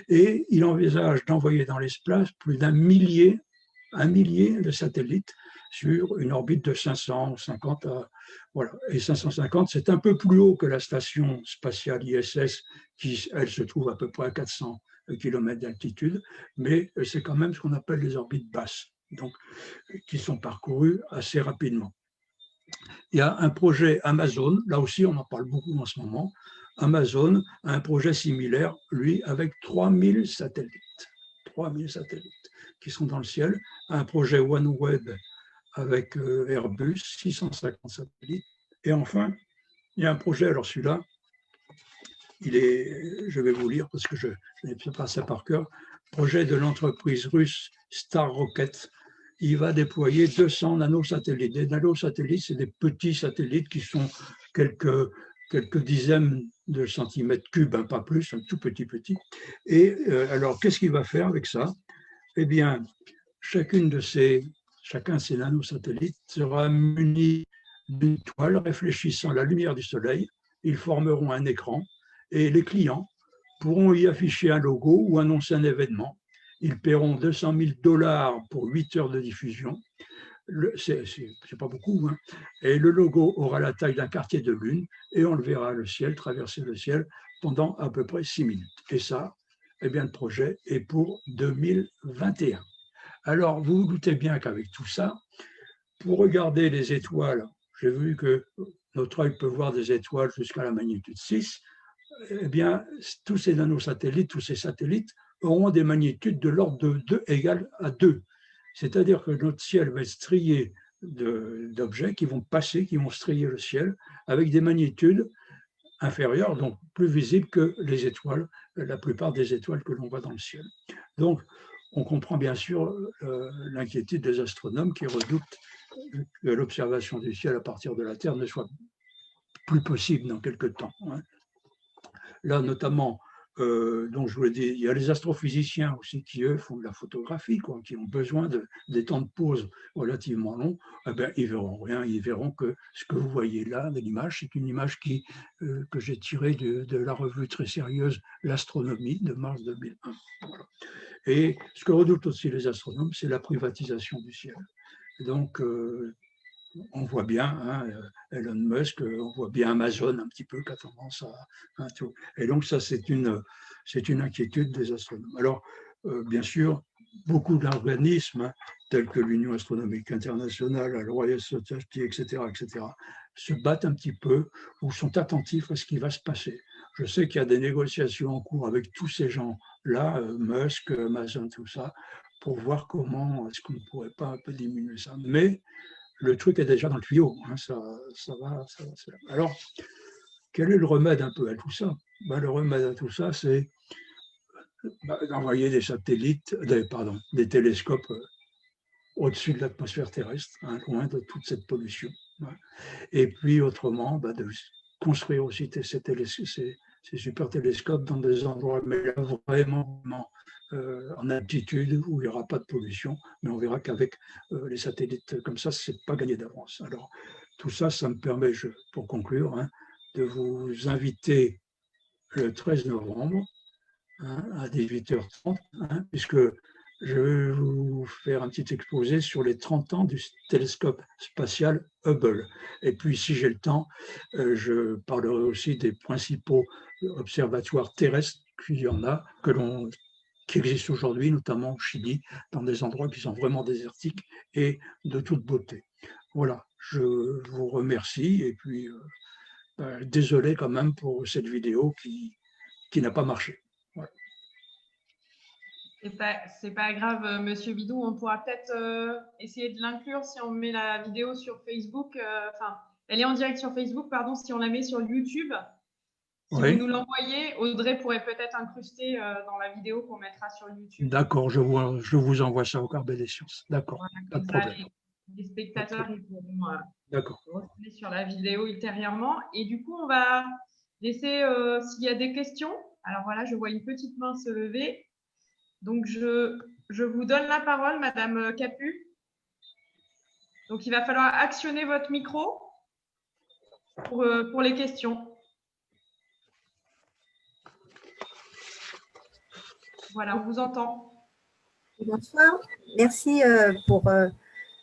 Et il envisage d'envoyer dans l'espace plus d'un millier de satellites sur une orbite de 550 à, voilà. Et 550, c'est un peu plus haut que la station spatiale ISS qui, elle, se trouve à peu près à 400 km d'altitude, mais c'est quand même ce qu'on appelle les orbites basses, donc qui sont parcourues assez rapidement. Il y a un projet Amazon, là aussi on en parle beaucoup en ce moment. Amazon a un projet similaire, lui, avec 3000 satellites. 3000 satellites qui sont dans le ciel. Un projet OneWeb avec Airbus, 650 satellites. Et enfin, il y a un projet, alors celui-là, je vais vous lire parce que je n'ai pas ça par cœur, projet de l'entreprise russe Star Rocket. Il va déployer 200 nanosatellites. Des nanosatellites, c'est des petits satellites qui sont quelques dizaines de centimètres cubes, pas plus, un tout petit. Et alors, qu'est-ce qu'il va faire avec ça? Eh bien, chacun de ces nanosatellites sera muni d'une toile réfléchissant la lumière du soleil. Ils formeront un écran et les clients pourront y afficher un logo ou annoncer un événement. Ils paieront $200 000 pour 8 heures de diffusion. C'est pas beaucoup, hein. Et le logo aura la taille d'un quartier de lune et on le verra traverser le ciel pendant à peu près 6 minutes. Et ça, eh bien, le projet est pour 2021. Alors, vous vous doutez bien qu'avec tout ça, pour regarder les étoiles, j'ai vu que notre œil peut voir des étoiles jusqu'à la magnitude 6, eh bien, tous ces nanosatellites, tous ces satellites auront des magnitudes de l'ordre de 2 égale à 2. C'est-à-dire que notre ciel va être strié d'objets qui vont passer, qui vont strier le ciel avec des magnitudes inférieures, donc plus visibles que les étoiles, la plupart des étoiles que l'on voit dans le ciel. Donc, on comprend bien sûr l'inquiétude des astronomes qui redoutent que l'observation du ciel à partir de la Terre ne soit plus possible dans quelques temps. Là, notamment, donc je vous l'ai dit, il y a les astrophysiciens aussi qui, eux, font de la photographie, quoi, qui ont besoin des temps de pause relativement longs. Eh bien, ils verront rien, ils verront que ce que vous voyez là, de l'image, c'est une image que j'ai tirée de la revue très sérieuse L'Astronomie de mars 2001. Voilà. Et ce que redoutent aussi les astronomes, c'est la privatisation du ciel. Donc, on voit bien hein, Elon Musk, on voit bien Amazon un petit peu qui a tendance à tout. Et donc ça, c'est une inquiétude des astronomes. Alors, bien sûr, beaucoup d'organismes hein, tels que l'Union astronomique internationale, le Royal Society, etc., se battent un petit peu ou sont attentifs à ce qui va se passer. Je sais qu'il y a des négociations en cours avec tous ces gens-là, Musk, Amazon, tout ça, pour voir comment est-ce qu'on ne pourrait pas un peu diminuer ça. Mais le truc est déjà dans le tuyau, hein, ça va. Alors, quel est le remède un peu à tout ça? Le remède à tout ça, c'est d'envoyer des satellites, des télescopes au-dessus de l'atmosphère terrestre, hein, loin de toute cette pollution. Ouais. Et puis, autrement, de construire aussi ces super télescopes dans des endroits mais là, vraiment en altitude où il n'y aura pas de pollution, mais on verra qu'avec les satellites comme ça, ce n'est pas gagné d'avance. Alors, tout ça, ça me permet, pour conclure, hein, de vous inviter le 13 novembre hein, à 18h30, hein, puisque je vais vous faire un petit exposé sur les 30 ans du télescope spatial Hubble. Et puis, si j'ai le temps, je parlerai aussi des principaux observatoires terrestres qu'il y en a, qui existent aujourd'hui, notamment au Chili, dans des endroits qui sont vraiment désertiques et de toute beauté. Voilà, je vous remercie et puis désolé quand même pour cette vidéo qui n'a pas marché. Voilà. C'est pas grave, Monsieur Bidou, on pourra peut-être essayer de l'inclure si on met la vidéo sur Facebook. Enfin, elle est en direct sur Facebook, pardon, si on la met sur YouTube. Si vous nous l'envoyez, Audrey pourrait peut-être incruster dans la vidéo qu'on mettra sur YouTube. D'accord, je vous envoie ça au Carnet des Sciences. D'accord, voilà, pas de problème. Les spectateurs ils pourront retrouver sur la vidéo ultérieurement. Et du coup, on va laisser, s'il y a des questions. Alors voilà, je vois une petite main se lever. Donc, je vous donne la parole, Madame Capu. Donc, il va falloir actionner votre micro pour les questions. Voilà, on vous entend. Bonsoir. Merci pour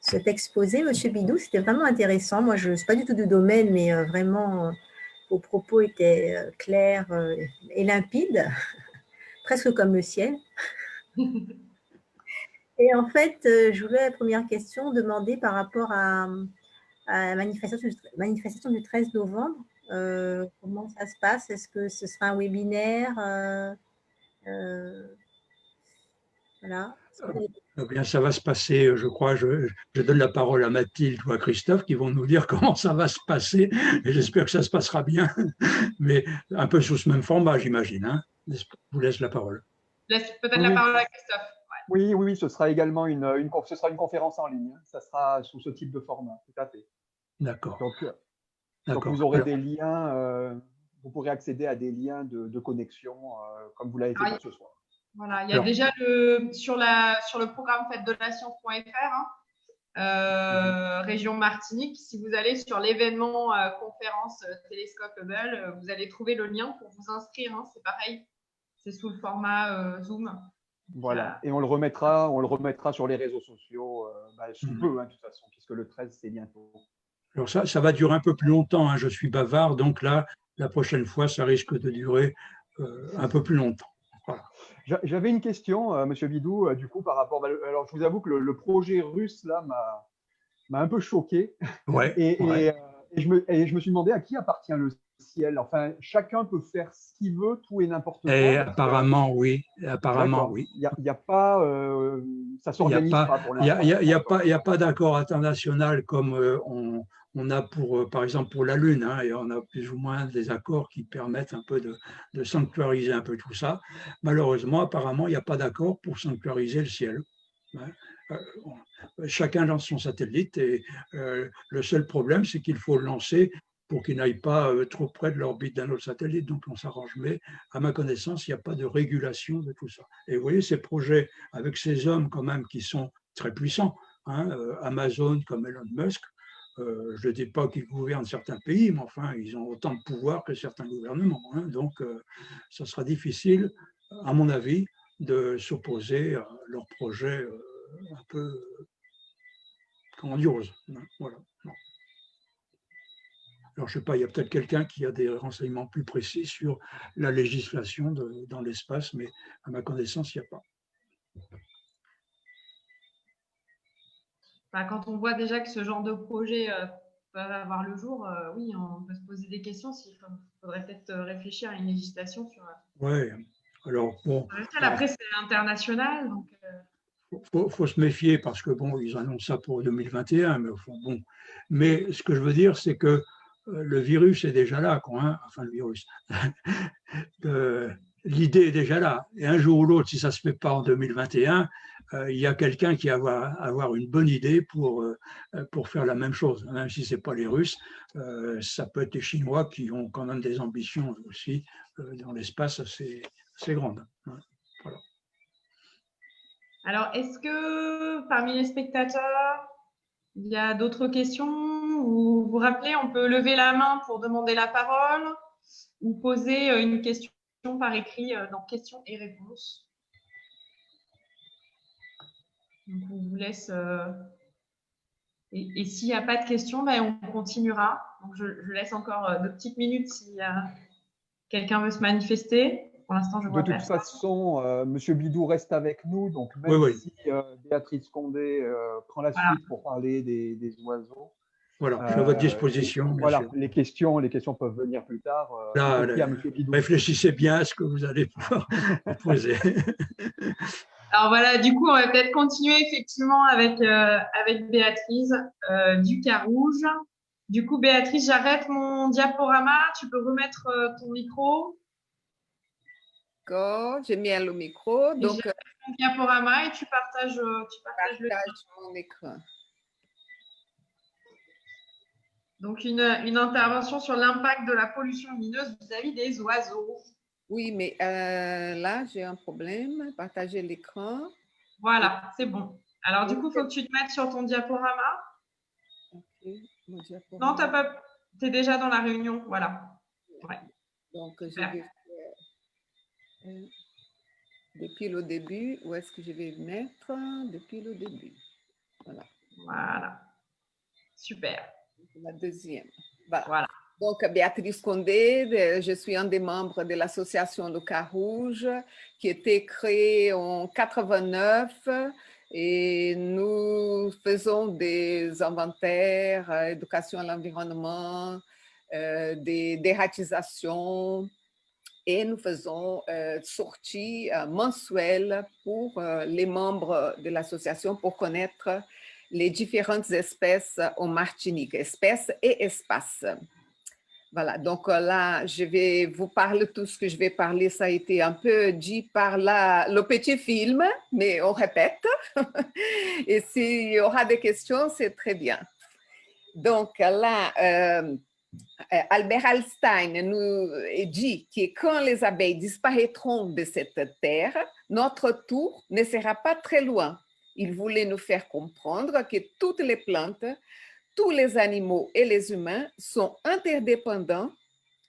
cet exposé, Monsieur Bidou. C'était vraiment intéressant. Moi, je ne suis pas du tout du domaine, mais vraiment, vos propos étaient clairs et limpides, presque comme le ciel. Et en fait, je voulais, la première question, demander par rapport à la manifestation du 13 novembre. Comment ça se passe? Est-ce que ce sera un webinaire voilà. Eh bien, ça va se passer, je crois, je donne la parole à Mathilde ou à Christophe qui vont nous dire comment ça va se passer et j'espère que ça se passera bien, mais un peu sous ce même format, j'imagine. Hein. Je vous laisse la parole. Laisse peut-être la parole à Christophe. Ouais. Oui, ce sera également une conférence en ligne. Ça sera sous ce type de format, tout à fait. D'accord. Donc vous aurez des liens, vous pourrez accéder à des liens de connexion comme vous l'avez fait pour ce soir. Voilà, il y a déjà sur le programme fêtedelascience.fr, région Martinique, si vous allez sur l'événement conférence Télescope Hubble, vous allez trouver le lien pour vous inscrire. Hein, c'est pareil, c'est sous le format Zoom. Voilà, et on le remettra sur les réseaux sociaux sous peu, hein, de toute façon, puisque le 13, c'est bientôt. Alors ça va durer un peu plus longtemps, hein, je suis bavard, donc là, la prochaine fois, ça risque de durer un peu plus longtemps. Voilà. J'avais une question, Monsieur Bidou, du coup, par rapport… Alors, je vous avoue que le projet russe, là, m'a un peu choqué. Ouais, et je me suis demandé à qui appartient le ciel. Enfin, chacun peut faire ce qu'il veut, tout et n'importe quoi. Et apparemment, oui. Apparemment, oui. Il y a pas, ça s'organise pas pour Il l'instant. y a pas d'accord international comme on a pour, par exemple, pour la Lune, hein, et on a plus ou moins des accords qui permettent un peu de sanctuariser un peu tout ça. Malheureusement, apparemment, il n'y a pas d'accord pour sanctuariser le ciel. Hein. Chacun lance son satellite et le seul problème, c'est qu'il faut le lancer pour qu'il n'aille pas trop près de l'orbite d'un autre satellite. Donc, on s'arrange. Mais à ma connaissance, il n'y a pas de régulation de tout ça. Et vous voyez, ces projets, avec ces hommes quand même qui sont très puissants, hein, Amazon comme Elon Musk, je ne dis pas qu'ils gouvernent certains pays, mais enfin, ils ont autant de pouvoir que certains gouvernements. Hein. Donc, ça sera difficile, à mon avis, de s'opposer à leurs projets un peu grandioses. Hein. Voilà. Non. Alors, je ne sais pas, il y a peut-être quelqu'un qui a des renseignements plus précis sur la législation dans l'espace, mais à ma connaissance, il n'y a pas. Bah, quand on voit déjà que ce genre de projet peuvent avoir le jour, oui, on peut se poser des questions. Il faudrait peut-être réfléchir à une législation sur. Oui, alors bon. Après, c'est international. Donc, faut se méfier parce que bon, ils annoncent ça pour 2021, mais au fond, bon. Mais ce que je veux dire, c'est que le virus est déjà là, quoi, hein, enfin le virus. L'idée est déjà là. Et un jour ou l'autre, si ça ne se fait pas en 2021, il y a quelqu'un qui va avoir une bonne idée pour faire la même chose. Même si ce n'est pas les Russes, ça peut être les Chinois qui ont quand même des ambitions aussi dans l'espace assez grandes. Hein. Voilà. Alors, est-ce que parmi les spectateurs, il y a d'autres questions? Ou vous rappelez, on peut lever la main pour demander la parole ou poser une question par écrit dans questions et réponses. Donc, on vous laisse. Et s'il n'y a pas de questions, ben, on continuera. Donc, je laisse encore 2 petites minutes si quelqu'un veut se manifester. Pour l'instant, je vois de toute façon, M. Bidou reste avec nous. Donc, même si Béatrice Condé prend la suite pour parler des oiseaux. Voilà, je suis à votre disposition. Voilà, les questions peuvent venir plus tard. Là, réfléchissez bien à ce que vous allez pouvoir poser. Alors voilà, du coup, on va peut-être continuer effectivement avec Béatrice du Carouge. Du coup, Béatrice, j'arrête mon diaporama. Tu peux remettre ton micro. D'accord, j'ai mis le micro. Donc, j'arrête mon diaporama et tu partages mon écran. Donc, une intervention sur l'impact de la pollution lumineuse vis-à-vis des oiseaux. Oui, mais là, j'ai un problème. Partager l'écran. Voilà, c'est bon. Alors, du coup, il faut que tu te mettes sur ton diaporama. Ok, mon diaporama. Non, tu es déjà dans la réunion. Voilà. Ouais. Donc, je vais faire depuis le début. Où est-ce que je vais mettre? Depuis le début. Voilà. Voilà. Super. La deuxième. Voilà. Donc, Béatrice Condé, je suis un des membres de l'association Le Carouge qui a été créée en 89 et nous faisons des inventaires, éducation à l'environnement, des dératisations et nous faisons sorties mensuelles pour les membres de l'association pour connaître les différentes espèces en Martinique, espèces et espaces. Voilà, donc là, je vais vous parler, tout ce que je vais parler, ça a été un peu dit par le petit film, mais on répète. Et s'il y aura des questions, c'est très bien. Donc là, Albert Einstein nous dit que quand les abeilles disparaîtront de cette terre, notre tour ne sera pas très loin. Il voulait nous faire comprendre que toutes les plantes, tous les animaux et les humains sont interdépendants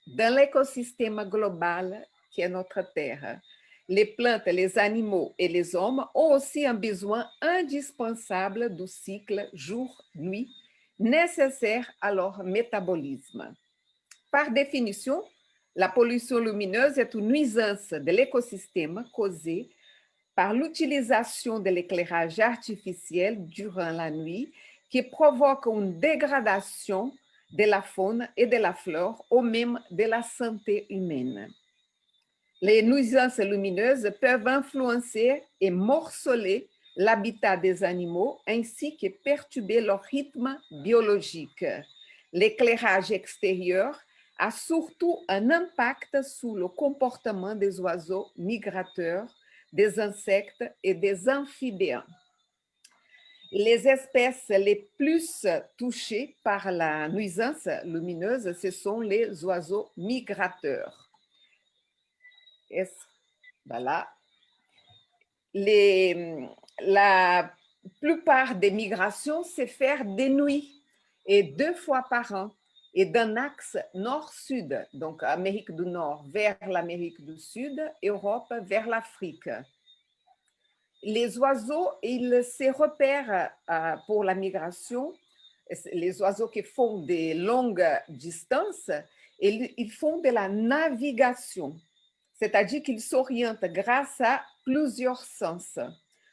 dans l'écosystème global qui est notre Terre. Les plantes, les animaux et les hommes ont aussi un besoin indispensable du cycle jour-nuit nécessaire à leur métabolisme. Par définition, la pollution lumineuse est une nuisance de l'écosystème causée par l'utilisation de l'éclairage artificiel durant la nuit qui provoque une dégradation de la faune et de la flore, ou même de la santé humaine. Les nuisances lumineuses peuvent influencer et morceler l'habitat des animaux ainsi que perturber leur rythme biologique. L'éclairage extérieur a surtout un impact sur le comportement des oiseaux migrateurs, des insectes et des amphibiens. Les espèces les plus touchées par la nuisance lumineuse, ce sont les oiseaux migrateurs. Voilà. La plupart des migrations se font de nuit et 2 fois par an et d'un axe nord-sud, donc Amérique du Nord vers l'Amérique du Sud, Europe vers l'Afrique. Les oiseaux, ils se repèrent pour la migration, les oiseaux qui font des longues distances, ils font de la navigation, c'est-à-dire qu'ils s'orientent grâce à plusieurs sens.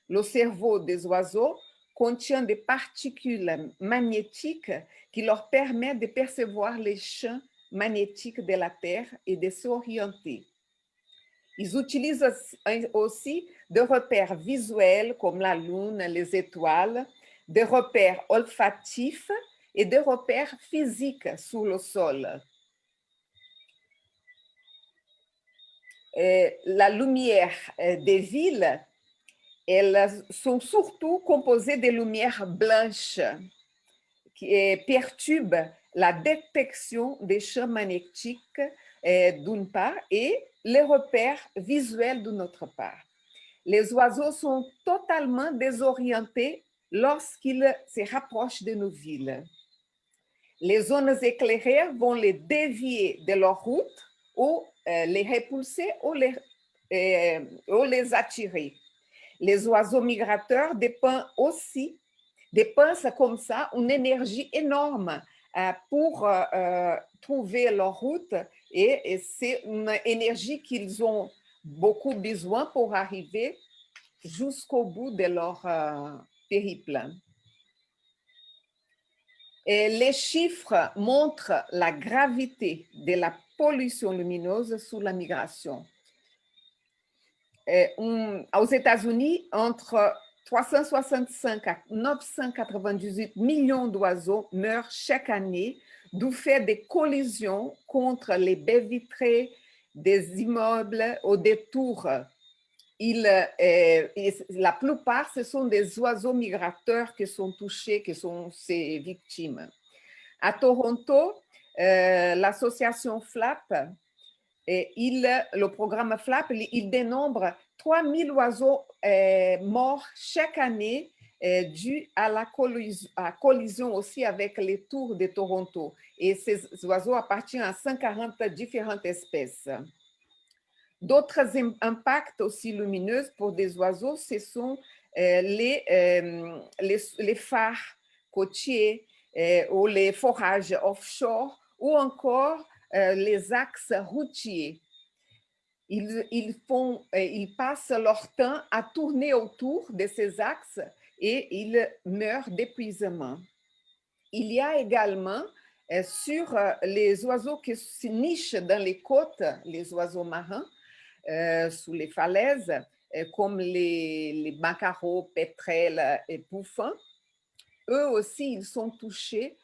Le cerveau des oiseaux contient des particules magnétiques qui leur permettent de percevoir les champs magnétiques de la Terre et de s'orienter. Ils utilisent aussi des repères visuels comme la lune, les étoiles, des repères olfactifs et des repères physiques sur le sol. La lumière des villes, elles sont surtout composées de lumières blanches qui perturbent la détection des champs magnétiques d'une part et les repères visuels d'une autre part. Les oiseaux sont totalement désorientés lorsqu'ils se rapprochent de nos villes. Les zones éclairées vont les dévier de leur route ou les repulser ou les attirer. Les oiseaux migrateurs dépensent comme ça une énergie énorme pour trouver leur route et c'est une énergie qu'ils ont beaucoup besoin pour arriver jusqu'au bout de leur périple. Et les chiffres montrent la gravité de la pollution lumineuse sur la migration. Aux États-Unis, entre 365 à 998 millions d'oiseaux meurent chaque année du fait des collisions contre les baies vitrées des immeubles ou des tours. La plupart, ce sont des oiseaux migrateurs qui sont touchés, qui sont ces victimes. À Toronto, l'association FLAP, le programme FLAP, il dénombre 3000 oiseaux morts chaque année dû à la collision aussi avec les tours de Toronto. Et ces oiseaux appartiennent à 140 différentes espèces. D'autres impacts aussi lumineux pour des oiseaux, ce sont les phares côtiers ou les forages offshore ou encore les axes routiers. Ils passent leur temps à tourner autour de ces axes et ils meurent d'épuisement. Il y a également sur les oiseaux qui se nichent dans les côtes, les oiseaux marins, sous les falaises, comme les maquereaux, pétrels et pouffins. Eux aussi, ils sont touchés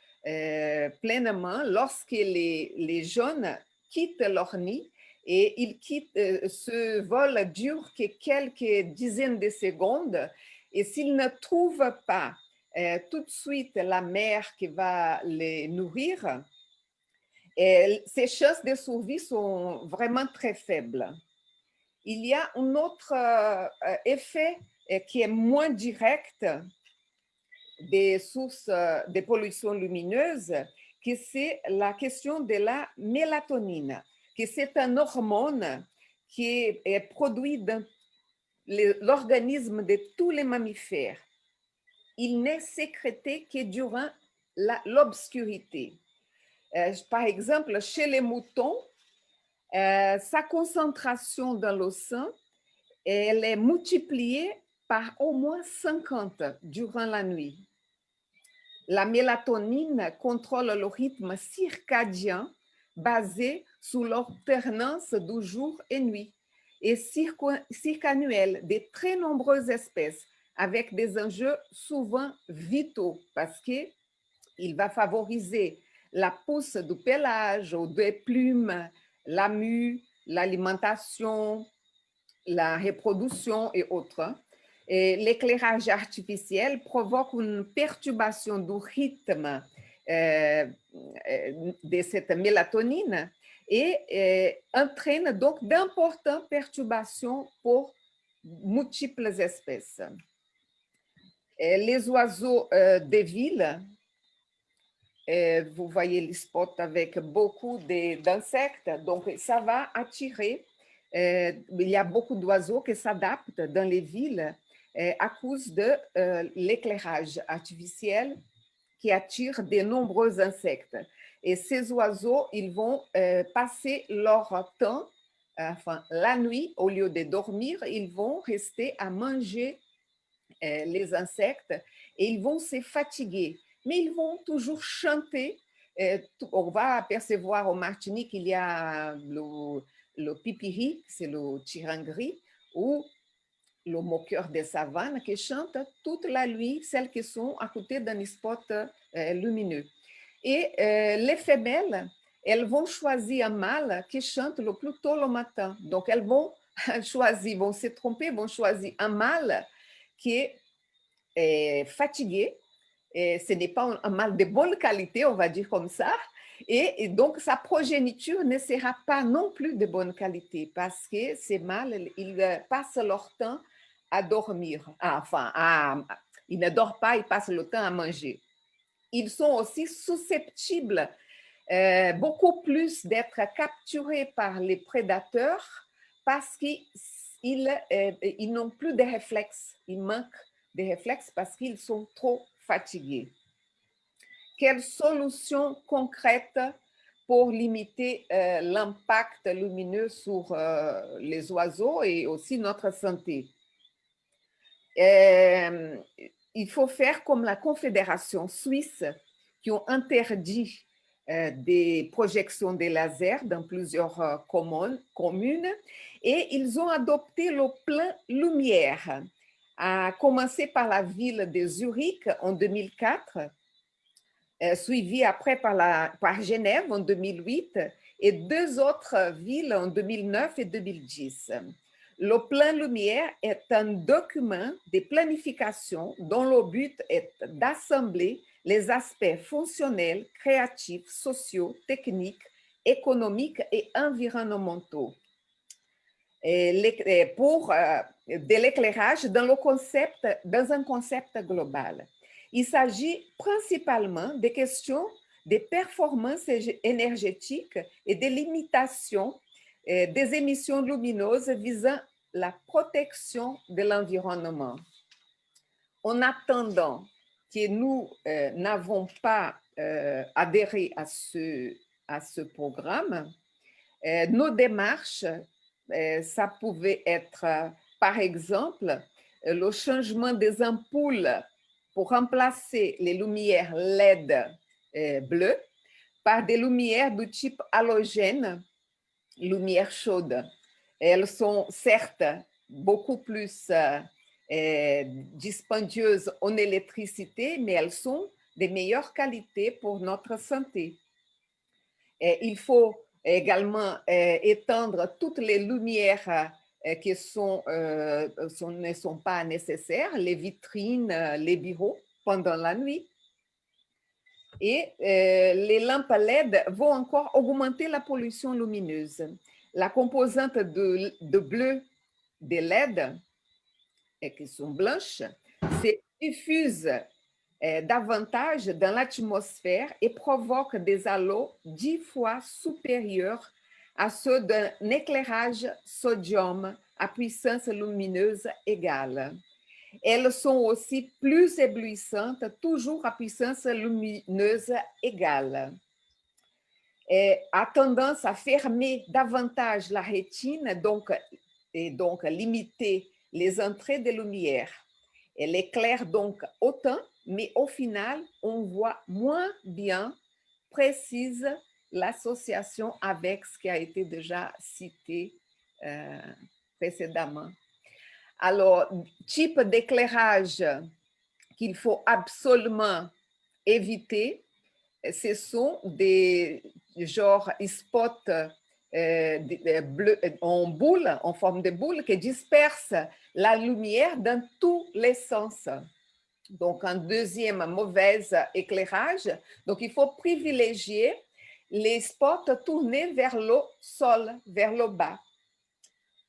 pleinement lorsque les jeunes quittent leur nid et ils quittent ce vol dure que quelques dizaines de secondes. Et s'ils ne trouvent pas tout de suite la mère qui va les nourrir, ces chances de survie sont vraiment très faibles. Il y a un autre effet qui est moins direct des sources de pollution lumineuse, que c'est la question de la mélatonine, que c'est un hormone qui est produit dans l'organisme de tous les mammifères. Il n'est sécrété que durant l'obscurité. Par exemple, chez les moutons, sa concentration dans le sang, elle est multipliée par au moins 50 durant la nuit. La mélatonine contrôle le rythme circadien basé sur l'alternance du jour et nuit et circannuel de très nombreuses espèces avec des enjeux souvent vitaux parce qu'il va favoriser la pousse du pelage ou des plumes, la mue, l'alimentation, la reproduction et autres. L'éclairage artificiel provoque une perturbation du rythme de cette mélatonine et entraîne donc d'importantes perturbations pour multiples espèces. Les oiseaux des villes, vous voyez les spots avec beaucoup d'insectes, donc ça va attirer. Il y a beaucoup d'oiseaux qui s'adaptent dans les villes à cause de l'éclairage artificiel qui attire de nombreux insectes. Et ces oiseaux, ils vont passer leur temps, la nuit, au lieu de dormir, ils vont rester à manger les insectes et ils vont se fatiguer. Mais ils vont toujours chanter. On va apercevoir au Martinique, il y a le pipiri, c'est le tirangri, ou le moqueur des savanes qui chante toute la nuit, celles qui sont à côté d'un spot lumineux. Et les femelles, elles vont choisir un mâle qui chante le plus tôt le matin. Donc, elles vont choisir, vont se tromper, vont choisir un mâle qui est fatigué. Et ce n'est pas un mâle de bonne qualité, on va dire comme ça. Et donc, sa progéniture ne sera pas non plus de bonne qualité parce que ces mâles, ils passent leur temps à dormir. Ils ne dorment pas, ils passent le temps à manger. Ils sont aussi susceptibles beaucoup plus d'être capturés par les prédateurs parce qu'ils n'ont plus de réflexes. Ils manquent de réflexes parce qu'ils sont trop fatigués. Quelles solutions concrètes pour limiter l'impact lumineux sur les oiseaux et aussi notre santé? Il faut faire comme la Confédération suisse qui ont interdit des projections de laser dans plusieurs communes et ils ont adopté le plan lumière, à commencer par la ville de Zurich en 2004, suivi après par Genève en 2008 et 2 autres villes en 2009 et 2010. Le plan lumière est un document de planification dont le but est d'assembler les aspects fonctionnels, créatifs, sociaux, techniques, économiques et environnementaux pour de l'éclairage dans un concept global. Il s'agit principalement des questions de performance énergétique et de limitation des émissions lumineuses visant la protection de l'environnement. En attendant que nous n'avons pas adhéré à ce programme, nos démarches, ça pouvait être, par exemple, le changement des ampoules pour remplacer les lumières LED bleues par des lumières du type halogène, lumière chaude. Elles sont certes beaucoup plus dispendieuses en électricité, mais elles sont de meilleure qualité pour notre santé. Il faut également étendre toutes les lumières qui ne sont pas nécessaires, les vitrines, les bureaux pendant la nuit. Et les lampes LED vont encore augmenter la pollution lumineuse. La composante de bleu des LED, qui sont blanches, se diffuse davantage dans l'atmosphère et provoque des halos 10 fois supérieurs à ceux d'un éclairage sodium à puissance lumineuse égale. Elles sont aussi plus éblouissantes, toujours à puissance lumineuse égale. Et a tendance à fermer davantage la rétine et donc limiter les entrées de lumière. Elle éclaire donc autant, mais au final, on voit moins bien précise l'association avec ce qui a été déjà cité précédemment. Alors, type d'éclairage qu'il faut absolument éviter, ce sont des genres spots bleus en boule, en forme de boule, qui dispersent la lumière dans tous les sens. Donc, un deuxième mauvais éclairage. Donc, il faut privilégier les spots tournés vers le sol, vers le bas.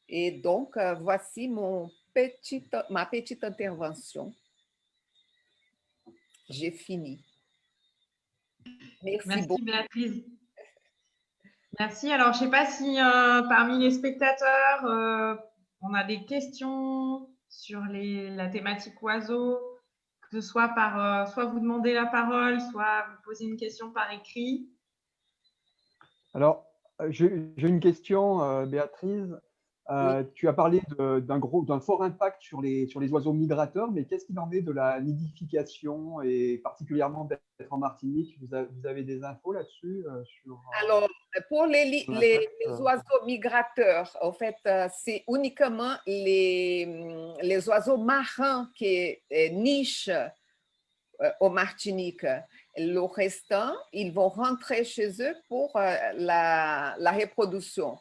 Et donc, voici ma petite intervention. J'ai fini. Merci beaucoup. Béatrice. Merci. Alors, je ne sais pas si parmi les spectateurs, on a des questions sur la thématique oiseaux, que ce soit par soit vous demandez la parole, soit vous posez une question par écrit. Alors, j'ai une question, Béatrice. Oui. Tu as parlé d'un fort impact sur les oiseaux migrateurs, mais qu'est-ce qu'il en est de la nidification et particulièrement d'être en Martinique? Vous avez des infos là-dessus Alors, pour les oiseaux migrateurs, en fait, c'est uniquement les oiseaux marins qui nichent au Martinique. Le restant, ils vont rentrer chez eux pour la reproduction.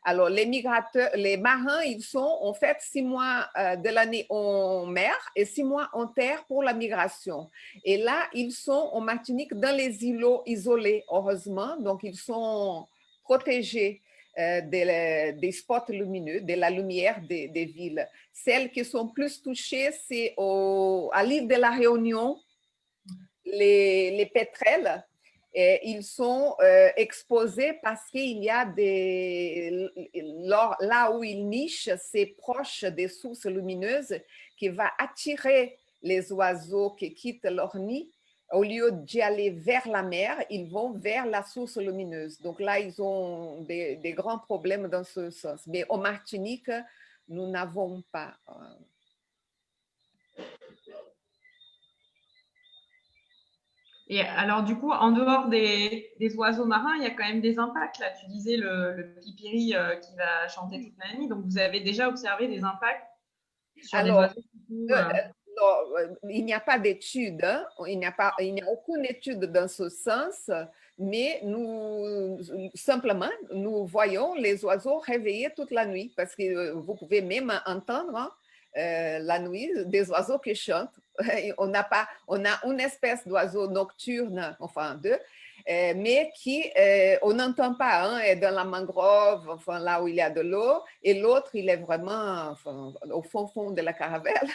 Alors, les migrateurs, les marins, ils sont en fait 6 mois de l'année en mer et 6 mois en terre pour la migration. Et là, ils sont en Martinique dans les îlots isolés, heureusement. Donc, ils sont protégés des spots lumineux, de la lumière des villes. Celles qui sont plus touchées, c'est à l'île de la Réunion, les pétrels. Et ils sont exposés parce qu'il y a là où ils nichent, c'est proche des sources lumineuses qui va attirer les oiseaux qui quittent leur nid. Au lieu d'y aller vers la mer, ils vont vers la source lumineuse. Donc là, ils ont des grands problèmes dans ce sens. Mais en Martinique, nous n'avons pas. Et alors, du coup, en dehors des oiseaux marins, il y a quand même des impacts. Là, tu disais le pipiri qui va chanter toute la nuit. Donc, vous avez déjà observé des impacts sur les oiseaux? Il n'y a pas d'études, hein? Il n'y a aucune étude dans ce sens, mais nous voyons les oiseaux réveillés toute la nuit parce que vous pouvez même entendre la nuit des oiseaux qui chantent. On a une espèce d'oiseau nocturne, enfin deux, mais on n'entend pas. Un est dans la mangrove, enfin là où il y a de l'eau, et l'autre, il est vraiment au fond de la caravelle.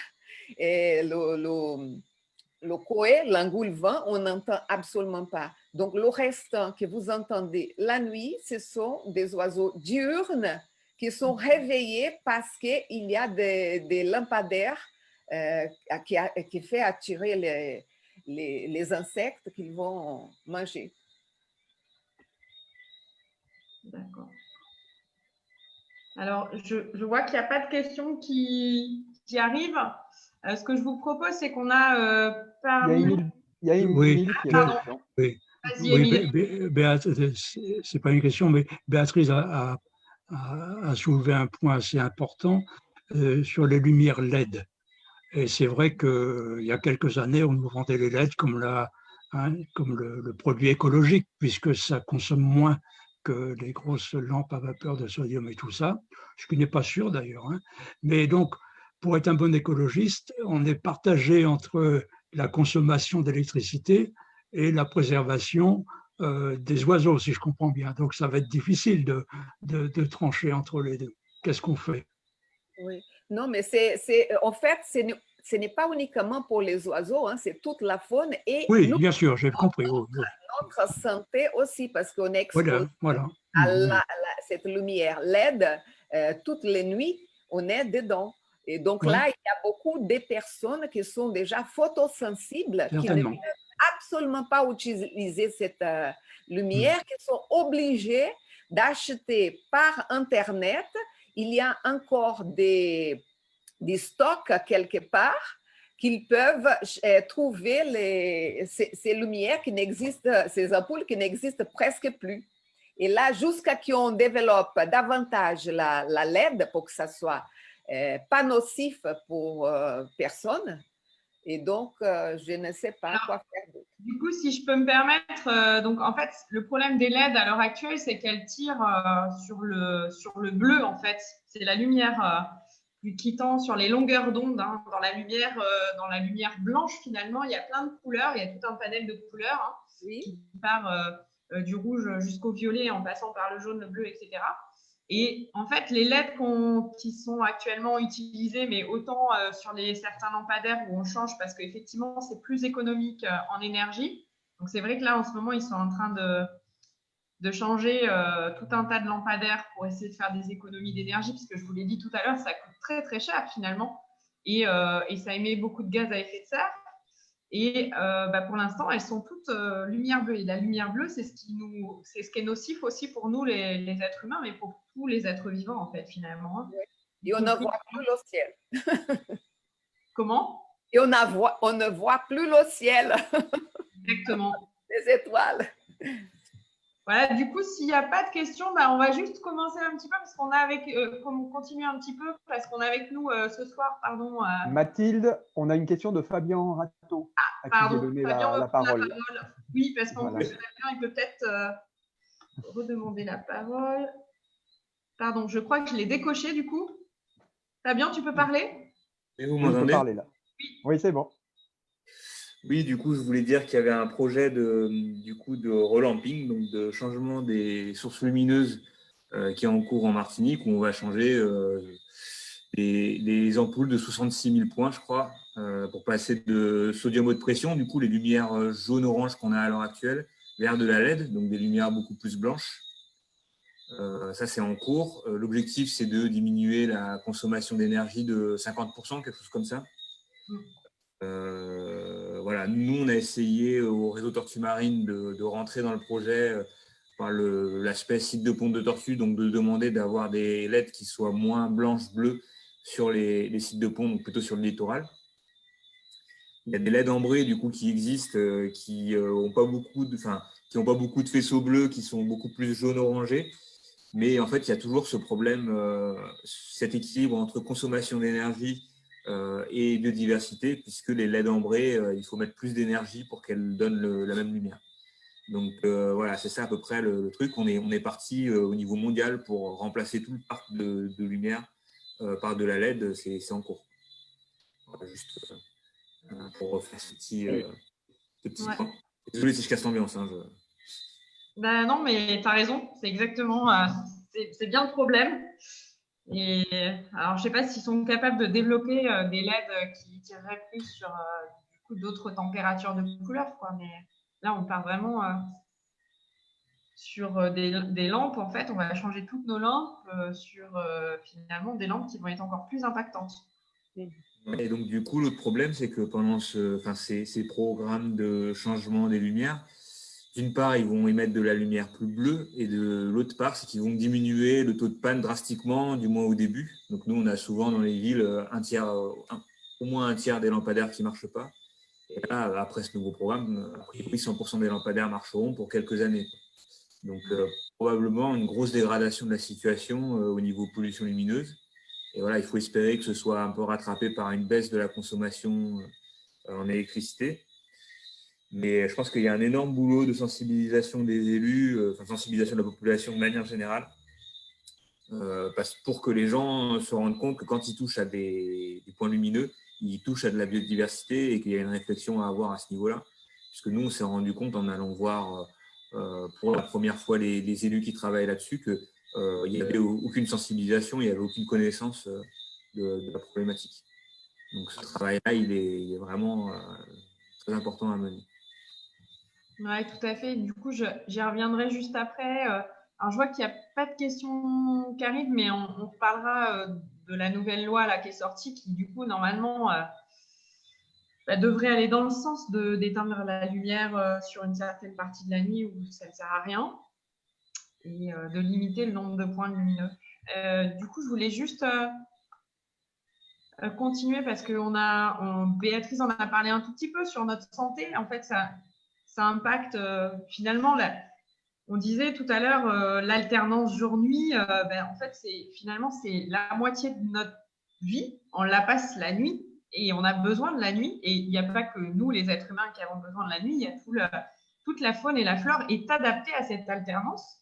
Et le coé, l'engoulevent, on n'entend absolument pas. Donc, le restant que vous entendez la nuit, ce sont des oiseaux diurnes qui sont réveillés parce qu'il y a des lampadaires qui fait attirer les insectes qu'ils vont manger. D'accord. Alors, je vois qu'il n'y a pas de questions qui arrivent. Ce que je vous propose, c'est qu'on a parmi... Il y a Émilie qui a une question. Oui, vas-y, Émilie. Béatrice, c'est pas une question, mais Béatrice a soulevé un point assez important sur les lumières LED. Et c'est vrai qu'il y a quelques années, on nous vendait les LED comme le produit écologique, puisque ça consomme moins que les grosses lampes à vapeur de sodium et tout ça, ce qui n'est pas sûr d'ailleurs. Hein. Mais donc, pour être un bon écologiste, on est partagé entre la consommation d'électricité et la préservation des oiseaux, si je comprends bien. Donc, ça va être difficile de trancher entre les deux. Qu'est-ce qu'on fait? Oui, non, mais en fait, ce n'est pas uniquement pour les oiseaux, hein, c'est toute la faune et oui, bien sûr, j'ai compris. Notre santé aussi, parce qu'on est exposé à cette lumière LED toutes les nuits, on est dedans. Et donc là, il y a beaucoup de personnes qui sont déjà photosensibles, qui ne peuvent absolument pas utiliser cette lumière, qui sont obligées d'acheter par Internet. Il y a encore des stocks quelque part qu'ils peuvent trouver ces lumières qui n'existent, ces ampoules qui n'existent presque plus. Et là, jusqu'à qu'on développe davantage la LED pour que ça soit pas nocif pour personne. Et donc, je ne sais pas quoi faire d'autre. Du coup, si je peux me permettre, donc en fait, le problème des LED à l'heure actuelle, c'est qu'elles tirent sur le bleu, en fait. C'est la lumière qui tend sur les longueurs d'onde. Hein. Dans la lumière blanche, finalement, il y a plein de couleurs. Il y a tout un panel de couleurs hein, Oui. qui part du rouge jusqu'au violet en passant par le jaune, le bleu, etc. Et en fait, les LED qui sont actuellement utilisées, mais autant sur certains lampadaires où on change parce qu'effectivement, c'est plus économique en énergie. Donc, c'est vrai que là, en ce moment, ils sont en train de changer tout un tas de lampadaires pour essayer de faire des économies d'énergie, puisque je vous l'ai dit tout à l'heure, ça coûte très, très cher finalement. Et ça émet beaucoup de gaz à effet de serre. Et pour l'instant, elles sont toutes lumière bleue. Et la lumière bleue, c'est ce qui est nocif aussi pour nous, les êtres humains, mais pour tous les êtres vivants, en fait, finalement. Hein. Et on ne voit plus le ciel. Comment? Et on ne voit plus le ciel. Exactement. Les étoiles. Voilà, du coup, s'il n'y a pas de questions, on va juste commencer un petit peu, parce qu'on a continue un petit peu, parce qu'on a avec nous ce soir, pardon. Mathilde, on a une question de Fabien Ratto, à qui j'ai donné la parole. Oui, parce qu'en plus, Fabien, il peut peut-être redemander la parole. Pardon, je crois que je l'ai décoché, du coup. Fabien, tu peux parler? Et vous m'entendez? parler là. Oui, c'est bon. Oui, du coup, je voulais dire qu'il y avait un projet de relamping, donc de changement des sources lumineuses qui est en cours en Martinique, où on va changer les ampoules de 66 000 points, je crois, pour passer de sodium haute pression, du coup, les lumières jaune-orange qu'on a à l'heure actuelle, vers de la LED, donc des lumières beaucoup plus blanches. Ça, c'est en cours. L'objectif, c'est de diminuer la consommation d'énergie de 50%, quelque chose comme ça. Voilà, nous, on a essayé au réseau Tortue Marine de rentrer dans le projet par l'aspect site de ponte de tortue, donc de demander d'avoir des LED qui soient moins blanches-bleues sur les sites de ponte, donc plutôt sur le littoral. Il y a des LED ambrés du coup qui existent, qui n'ont pas beaucoup de faisceaux bleus, qui sont beaucoup plus jaune-orangé. Mais en fait, il y a toujours ce problème, cet équilibre entre consommation d'énergie et biodiversité, puisque les LED ambrés, il faut mettre plus d'énergie pour qu'elles donnent la même lumière. Donc voilà, c'est ça à peu près le truc. On est parti au niveau mondial pour remplacer tout le parc de lumière par de la LED, c'est en cours. Voilà, juste pour refaire ce petit point. Désolé si je casse l'ambiance. Hein, non, mais tu as raison, c'est exactement, c'est bien le problème. Et alors, je ne sais pas s'ils sont capables de développer des LED qui tireraient plus sur d'autres températures de couleurs, quoi. Mais là, on part vraiment sur des lampes. En fait, on va changer toutes nos lampes sur finalement des lampes qui vont être encore plus impactantes. Et donc, du coup, l'autre problème, c'est que pendant ces programmes de changement des lumières, d'une part, ils vont émettre de la lumière plus bleue, et de l'autre part, c'est qu'ils vont diminuer le taux de panne drastiquement, du moins au début. Donc, nous, on a souvent dans les villes au moins un tiers des lampadaires qui ne marchent pas. Et là, après ce nouveau programme, a priori, 100% des lampadaires marcheront pour quelques années. Donc, probablement une grosse dégradation de la situation au niveau pollution lumineuse. Et voilà, il faut espérer que ce soit un peu rattrapé par une baisse de la consommation en électricité. Mais je pense qu'il y a un énorme boulot de sensibilisation des élus, sensibilisation de la population de manière générale, pour que les gens se rendent compte que quand ils touchent à des points lumineux, ils touchent à de la biodiversité et qu'il y a une réflexion à avoir à ce niveau-là. Puisque nous, on s'est rendu compte en allant voir pour la première fois les élus qui travaillent là-dessus qu'il n'y avait aucune sensibilisation, il n'y avait aucune connaissance de la problématique. Donc ce travail-là, il est vraiment très important à mener. Oui, tout à fait. Du coup, j'y reviendrai juste après. Alors, je vois qu'il n'y a pas de questions qui arrivent, mais on parlera de la nouvelle loi là, qui est sortie, qui du coup, normalement, devrait aller dans le sens d'éteindre la lumière sur une certaine partie de la nuit où ça ne sert à rien et de limiter le nombre de points lumineux. Du coup, je voulais juste continuer parce que Béatrice en a parlé un tout petit peu sur notre santé. En fait, ça impacte finalement, on disait tout à l'heure, l'alternance jour-nuit, en fait, finalement, c'est la moitié de notre vie. On la passe la nuit et on a besoin de la nuit. Et il n'y a pas que nous, les êtres humains, qui avons besoin de la nuit. Il y a toute la faune et la flore est adaptée à cette alternance.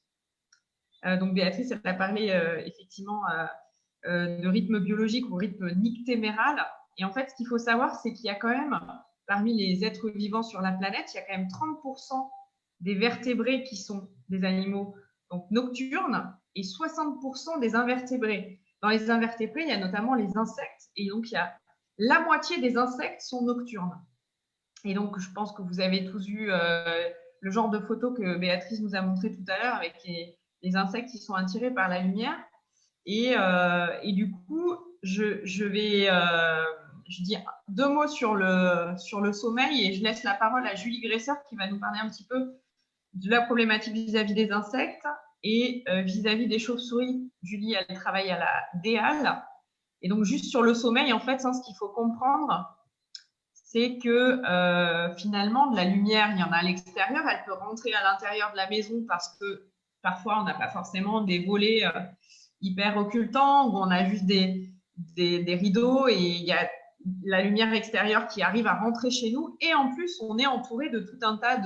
Donc, Béatrice, elle a parlé effectivement de rythme biologique ou rythme nictéméral. Et en fait, ce qu'il faut savoir, c'est qu'il y a quand même, parmi les êtres vivants sur la planète, il y a quand même 30% des vertébrés qui sont des animaux donc nocturnes et 60% des invertébrés. Dans les invertébrés, il y a notamment les insectes. Et donc, la moitié des insectes sont nocturnes. Et donc, je pense que vous avez tous vu le genre de photos que Béatrice nous a montré tout à l'heure avec les insectes qui sont attirés par la lumière. Et du coup, je dis 2 mots sur le sommeil et je laisse la parole à Julie Gresseur qui va nous parler un petit peu de la problématique vis-à-vis des insectes et vis-à-vis des chauves-souris. Julie, elle travaille à la DEAL. Et donc, juste sur le sommeil, en fait, ce qu'il faut comprendre, c'est que finalement, de la lumière, il y en a à l'extérieur. Elle peut rentrer à l'intérieur de la maison parce que parfois, on n'a pas forcément des volets hyper occultants où on a juste des rideaux et il y a la lumière extérieure qui arrive à rentrer chez nous. Et en plus, on est entouré de tout un tas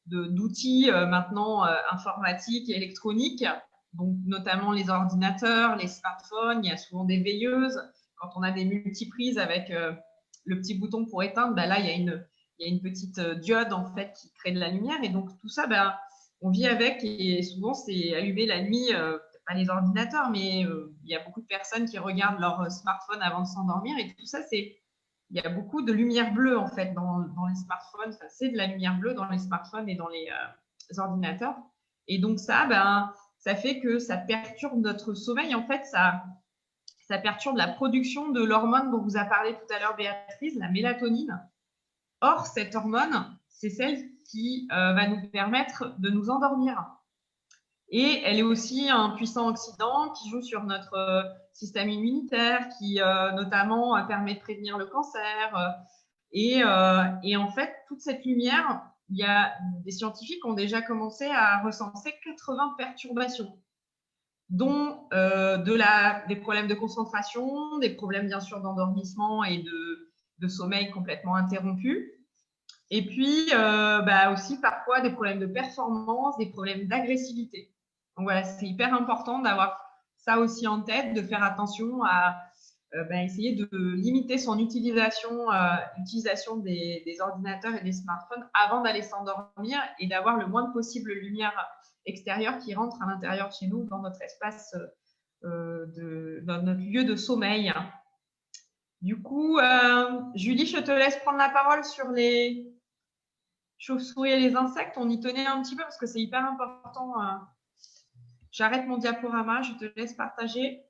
d'outils maintenant informatiques et électroniques, donc notamment les ordinateurs, les smartphones. Il y a souvent des veilleuses. Quand on a des multiprises avec le petit bouton pour éteindre, là, il y a une petite diode en fait qui crée de la lumière. Et donc, tout ça, on vit avec et souvent, c'est allumé la nuit, pas les ordinateurs, mais il y a beaucoup de personnes qui regardent leur smartphone avant de s'endormir. Et tout ça, il y a beaucoup de lumière bleue en fait dans les smartphones. C'est de la lumière bleue dans les smartphones et dans les ordinateurs. Et donc ça fait que ça perturbe notre sommeil. En fait, ça perturbe la production de l'hormone dont vous a parlé tout à l'heure Béatrice, la mélatonine. Or, cette hormone, c'est celle qui va nous permettre de nous endormir. Et elle est aussi un puissant oxydant qui joue sur notre système immunitaire, qui notamment permet de prévenir le cancer. Et en fait, toute cette lumière, il y a des scientifiques qui ont déjà commencé à recenser 80 perturbations, dont des problèmes de concentration, des problèmes bien sûr d'endormissement et de sommeil complètement interrompus. Et puis aussi parfois des problèmes de performance, des problèmes d'agressivité. Donc voilà, c'est hyper important d'avoir ça aussi en tête, de faire attention à essayer de limiter son utilisation des ordinateurs et des smartphones avant d'aller s'endormir et d'avoir le moins possible de lumière extérieure qui rentre à l'intérieur de chez nous dans notre espace, dans notre lieu de sommeil. Du coup, Julie, je te laisse prendre la parole sur les chauves-souris et les insectes. On y tenait un petit peu parce que c'est hyper important. J'arrête mon diaporama, je te laisse partager.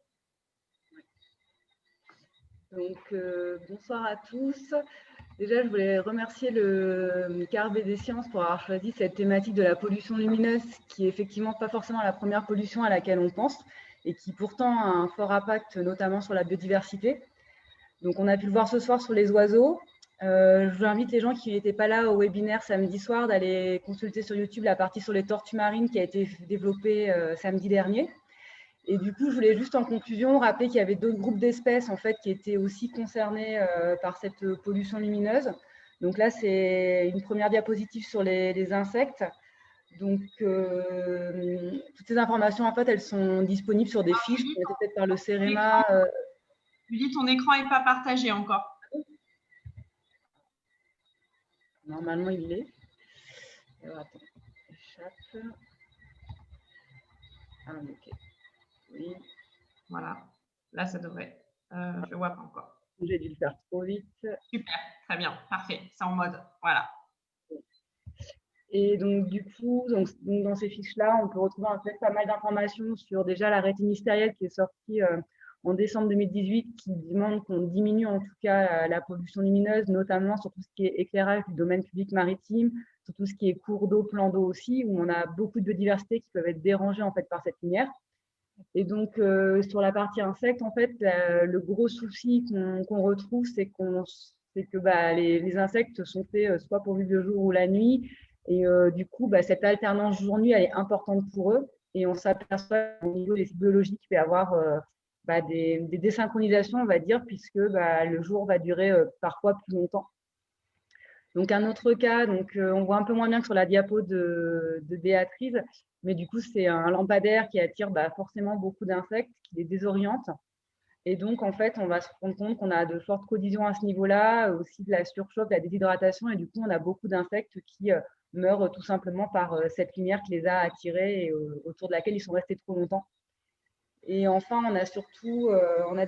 Donc, bonsoir à tous. Déjà, je voulais remercier le CARB des sciences pour avoir choisi cette thématique de la pollution lumineuse, qui est effectivement pas forcément la première pollution à laquelle on pense et qui pourtant a un fort impact, notamment sur la biodiversité. Donc, on a pu le voir ce soir sur les oiseaux. Je vous invite les gens qui n'étaient pas là au webinaire samedi soir d'aller consulter sur YouTube la partie sur les tortues marines qui a été développée samedi dernier. Et du coup, je voulais juste en conclusion rappeler qu'il y avait d'autres groupes d'espèces en fait, qui étaient aussi concernés par cette pollution lumineuse. Donc là, c'est une première diapositive sur les insectes. Donc, toutes ces informations, en fait, elles sont disponibles sur des fiches qui ont été faites par le CEREMA. Julie, ton écran n'est pas partagé encore. Normalement, il l'est. Alors, attends, échappe. Ah, ok. Oui. Voilà. Là, ça devrait. Je ne vois pas encore. J'ai dû le faire trop vite. Super, très bien, parfait. C'est en mode. Voilà. Et donc, du coup, dans ces fiches-là, on peut retrouver en fait pas mal d'informations sur déjà l'arrêté ministériel qui est sorti en décembre 2018 qui demande qu'on diminue en tout cas la pollution lumineuse, notamment sur tout ce qui est éclairage du domaine public maritime, sur tout ce qui est cours d'eau, plans d'eau aussi, où on a beaucoup de biodiversité qui peuvent être dérangées en fait par cette lumière. Et donc, sur la partie insectes, en fait, le gros souci qu'on retrouve, c'est que les insectes sont faits soit pour vivre le jour ou la nuit. Et du coup, cette alternance jour-nuit, elle est importante pour eux. Et on s'aperçoit au niveau des cycles biologiques qu'il peut y avoir des désynchronisations, on va dire, puisque le jour va durer parfois plus longtemps. Donc, un autre cas, on voit un peu moins bien que sur la diapo de Béatrice, mais du coup, c'est un lampadaire qui attire forcément beaucoup d'insectes, qui les désoriente. Et donc, en fait, on va se rendre compte qu'on a de fortes collisions à ce niveau-là, aussi de la surchauffe, de la déshydratation, et du coup, on a beaucoup d'insectes qui meurent tout simplement par cette lumière qui les a attirés et autour de laquelle ils sont restés trop longtemps. Et enfin, on a surtout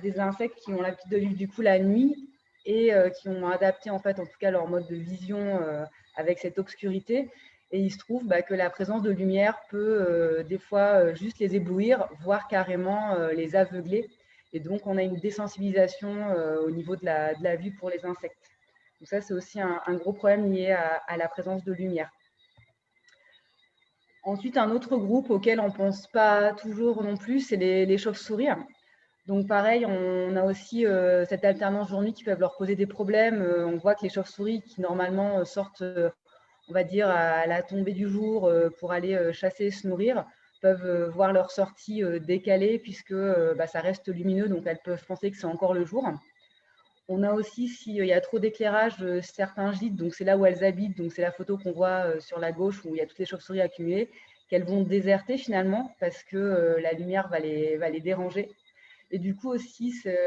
des insectes qui ont l'habitude de vivre du coup la nuit et qui ont adapté en tout cas leur mode de vision avec cette obscurité. Et il se trouve que la présence de lumière peut des fois juste les éblouir, voire carrément les aveugler. Et donc, on a une désensibilisation au niveau de la vue pour les insectes. Donc ça, c'est aussi un gros problème lié à la présence de lumière. Ensuite, un autre groupe auquel on ne pense pas toujours non plus, c'est les chauves-souris. Donc pareil, on a aussi cette alternance journée qui peuvent leur poser des problèmes. On voit que les chauves-souris qui normalement sortent, on va dire, à la tombée du jour pour aller chasser et se nourrir, peuvent voir leur sortie décalée puisque ça reste lumineux, donc elles peuvent penser que c'est encore le jour. On a aussi, s'il y a trop d'éclairage, certains gîtes, donc c'est là où elles habitent, donc c'est la photo qu'on voit sur la gauche où il y a toutes les chauves-souris accumulées, qu'elles vont déserter finalement parce que la lumière va les déranger. Et du coup aussi, c'est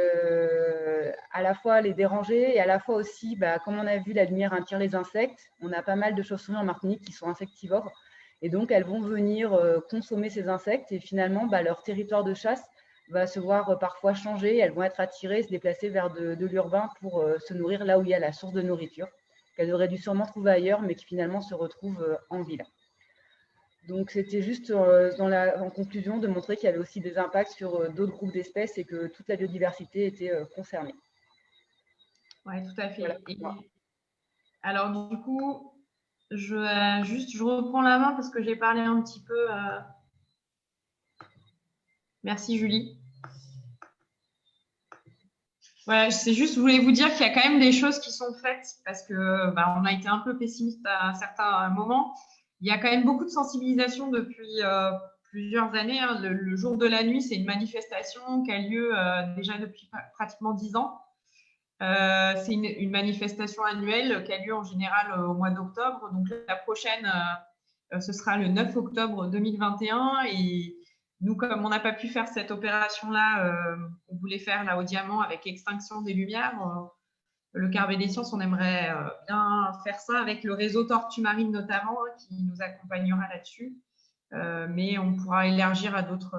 à la fois les déranger et à la fois aussi, comme on a vu, la lumière attire les insectes. On a pas mal de chauves-souris en Martinique qui sont insectivores. Et donc, elles vont venir consommer ces insectes et finalement, leur territoire de chasse va se voir parfois changer. Elles vont être attirées, se déplacer vers de l'urbain pour se nourrir là où il y a la source de nourriture, qu'elles auraient dû sûrement trouver ailleurs, mais qui finalement se retrouvent en ville. Donc, c'était juste en conclusion de montrer qu'il y avait aussi des impacts sur d'autres groupes d'espèces et que toute la biodiversité était concernée. Oui, tout à fait. Voilà. Alors, du coup, je reprends la main parce que j'ai parlé un petit peu. Merci, Julie. Voilà, c'est juste, je voulais vous dire qu'il y a quand même des choses qui sont faites parce que on a été un peu pessimiste à un certain moment. Il y a quand même beaucoup de sensibilisation depuis plusieurs années. Hein. Le jour de la nuit, c'est une manifestation qui a lieu déjà depuis pratiquement 10 ans. C'est une manifestation annuelle qui a lieu en général au mois d'octobre. Donc la prochaine, ce sera le 9 octobre 2021. Et nous, comme on n'a pas pu faire cette opération-là, on voulait faire là au Diamant avec extinction des lumières. Le Carré des Sciences, on aimerait bien faire ça avec le réseau Tortue Marine notamment, qui nous accompagnera là-dessus. Mais on pourra élargir à d'autres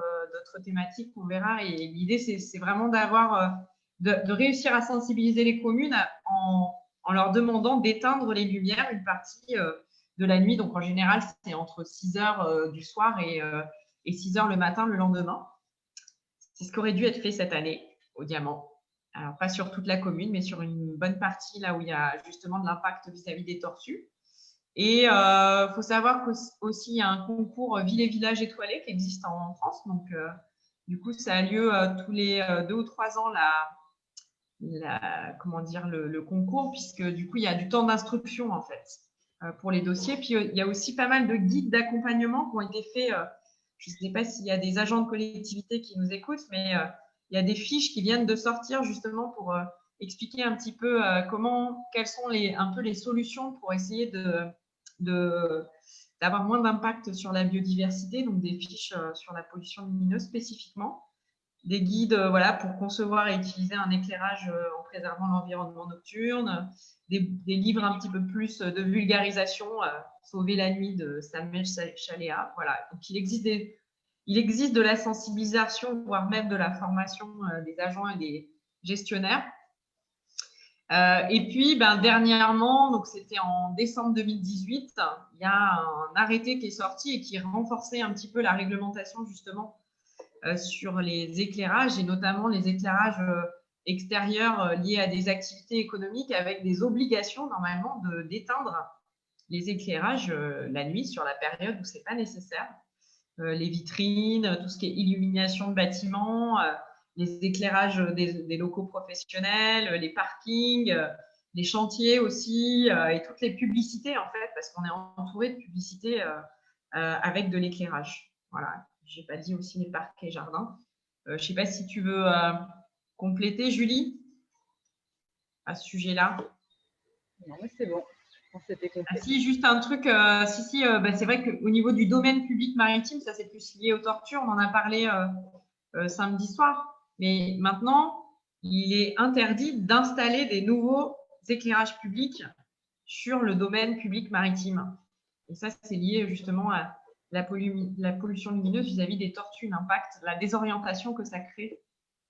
thématiques, on verra. Et l'idée, c'est vraiment de réussir à sensibiliser les communes en leur demandant d'éteindre les lumières une partie de la nuit. Donc, en général, c'est entre 6 heures du soir et 6 heures le matin le lendemain. C'est ce qui aurait dû être fait cette année au Diamant. Alors, pas sur toute la commune, mais sur une bonne partie, là où il y a justement de l'impact vis-à-vis des tortues. Et il faut savoir qu'aussi, il y a un concours Ville et Village étoilé qui existe en France. Donc, du coup, ça a lieu tous les 2 ou 3 ans, le concours, puisque du coup, il y a du temps d'instruction, en fait, pour les dossiers. Puis, il y a aussi pas mal de guides d'accompagnement qui ont été faits. Je ne sais pas s'il y a des agents de collectivité qui nous écoutent, mais il y a des fiches qui viennent de sortir justement pour expliquer un petit peu quelles sont un peu les solutions pour essayer d'avoir moins d'impact sur la biodiversité, donc des fiches sur la pollution lumineuse spécifiquement, des guides pour concevoir et utiliser un éclairage en préservant l'environnement nocturne, des livres un petit peu plus de vulgarisation, Sauver la nuit de Samuel Chaléa. Voilà. Donc, il existe de la sensibilisation, voire même de la formation des agents et des gestionnaires. Et puis, dernièrement, donc c'était en décembre 2018, il y a un arrêté qui est sorti et qui renforçait un petit peu la réglementation justement sur les éclairages et notamment les éclairages extérieurs liés à des activités économiques avec des obligations normalement d'éteindre les éclairages la nuit sur la période où ce n'est pas nécessaire. les vitrines, tout ce qui est illumination de bâtiments, les éclairages des locaux professionnels, les parkings, les chantiers aussi, et toutes les publicités en fait, parce qu'on est entouré de publicités avec de l'éclairage. Voilà, j'ai pas dit aussi les parcs et jardins. Je ne sais pas si tu veux compléter, Julie, à ce sujet-là. Non, mais c'est bon. Je pense que c'était complet. Ah, si, juste un truc, c'est vrai qu'au niveau du domaine public maritime, ça c'est plus lié aux tortures, on en a parlé samedi soir, mais maintenant, il est interdit d'installer des nouveaux éclairages publics sur le domaine public maritime. Et ça, c'est lié justement à la pollution lumineuse vis-à-vis des tortues, l'impact, la désorientation que ça crée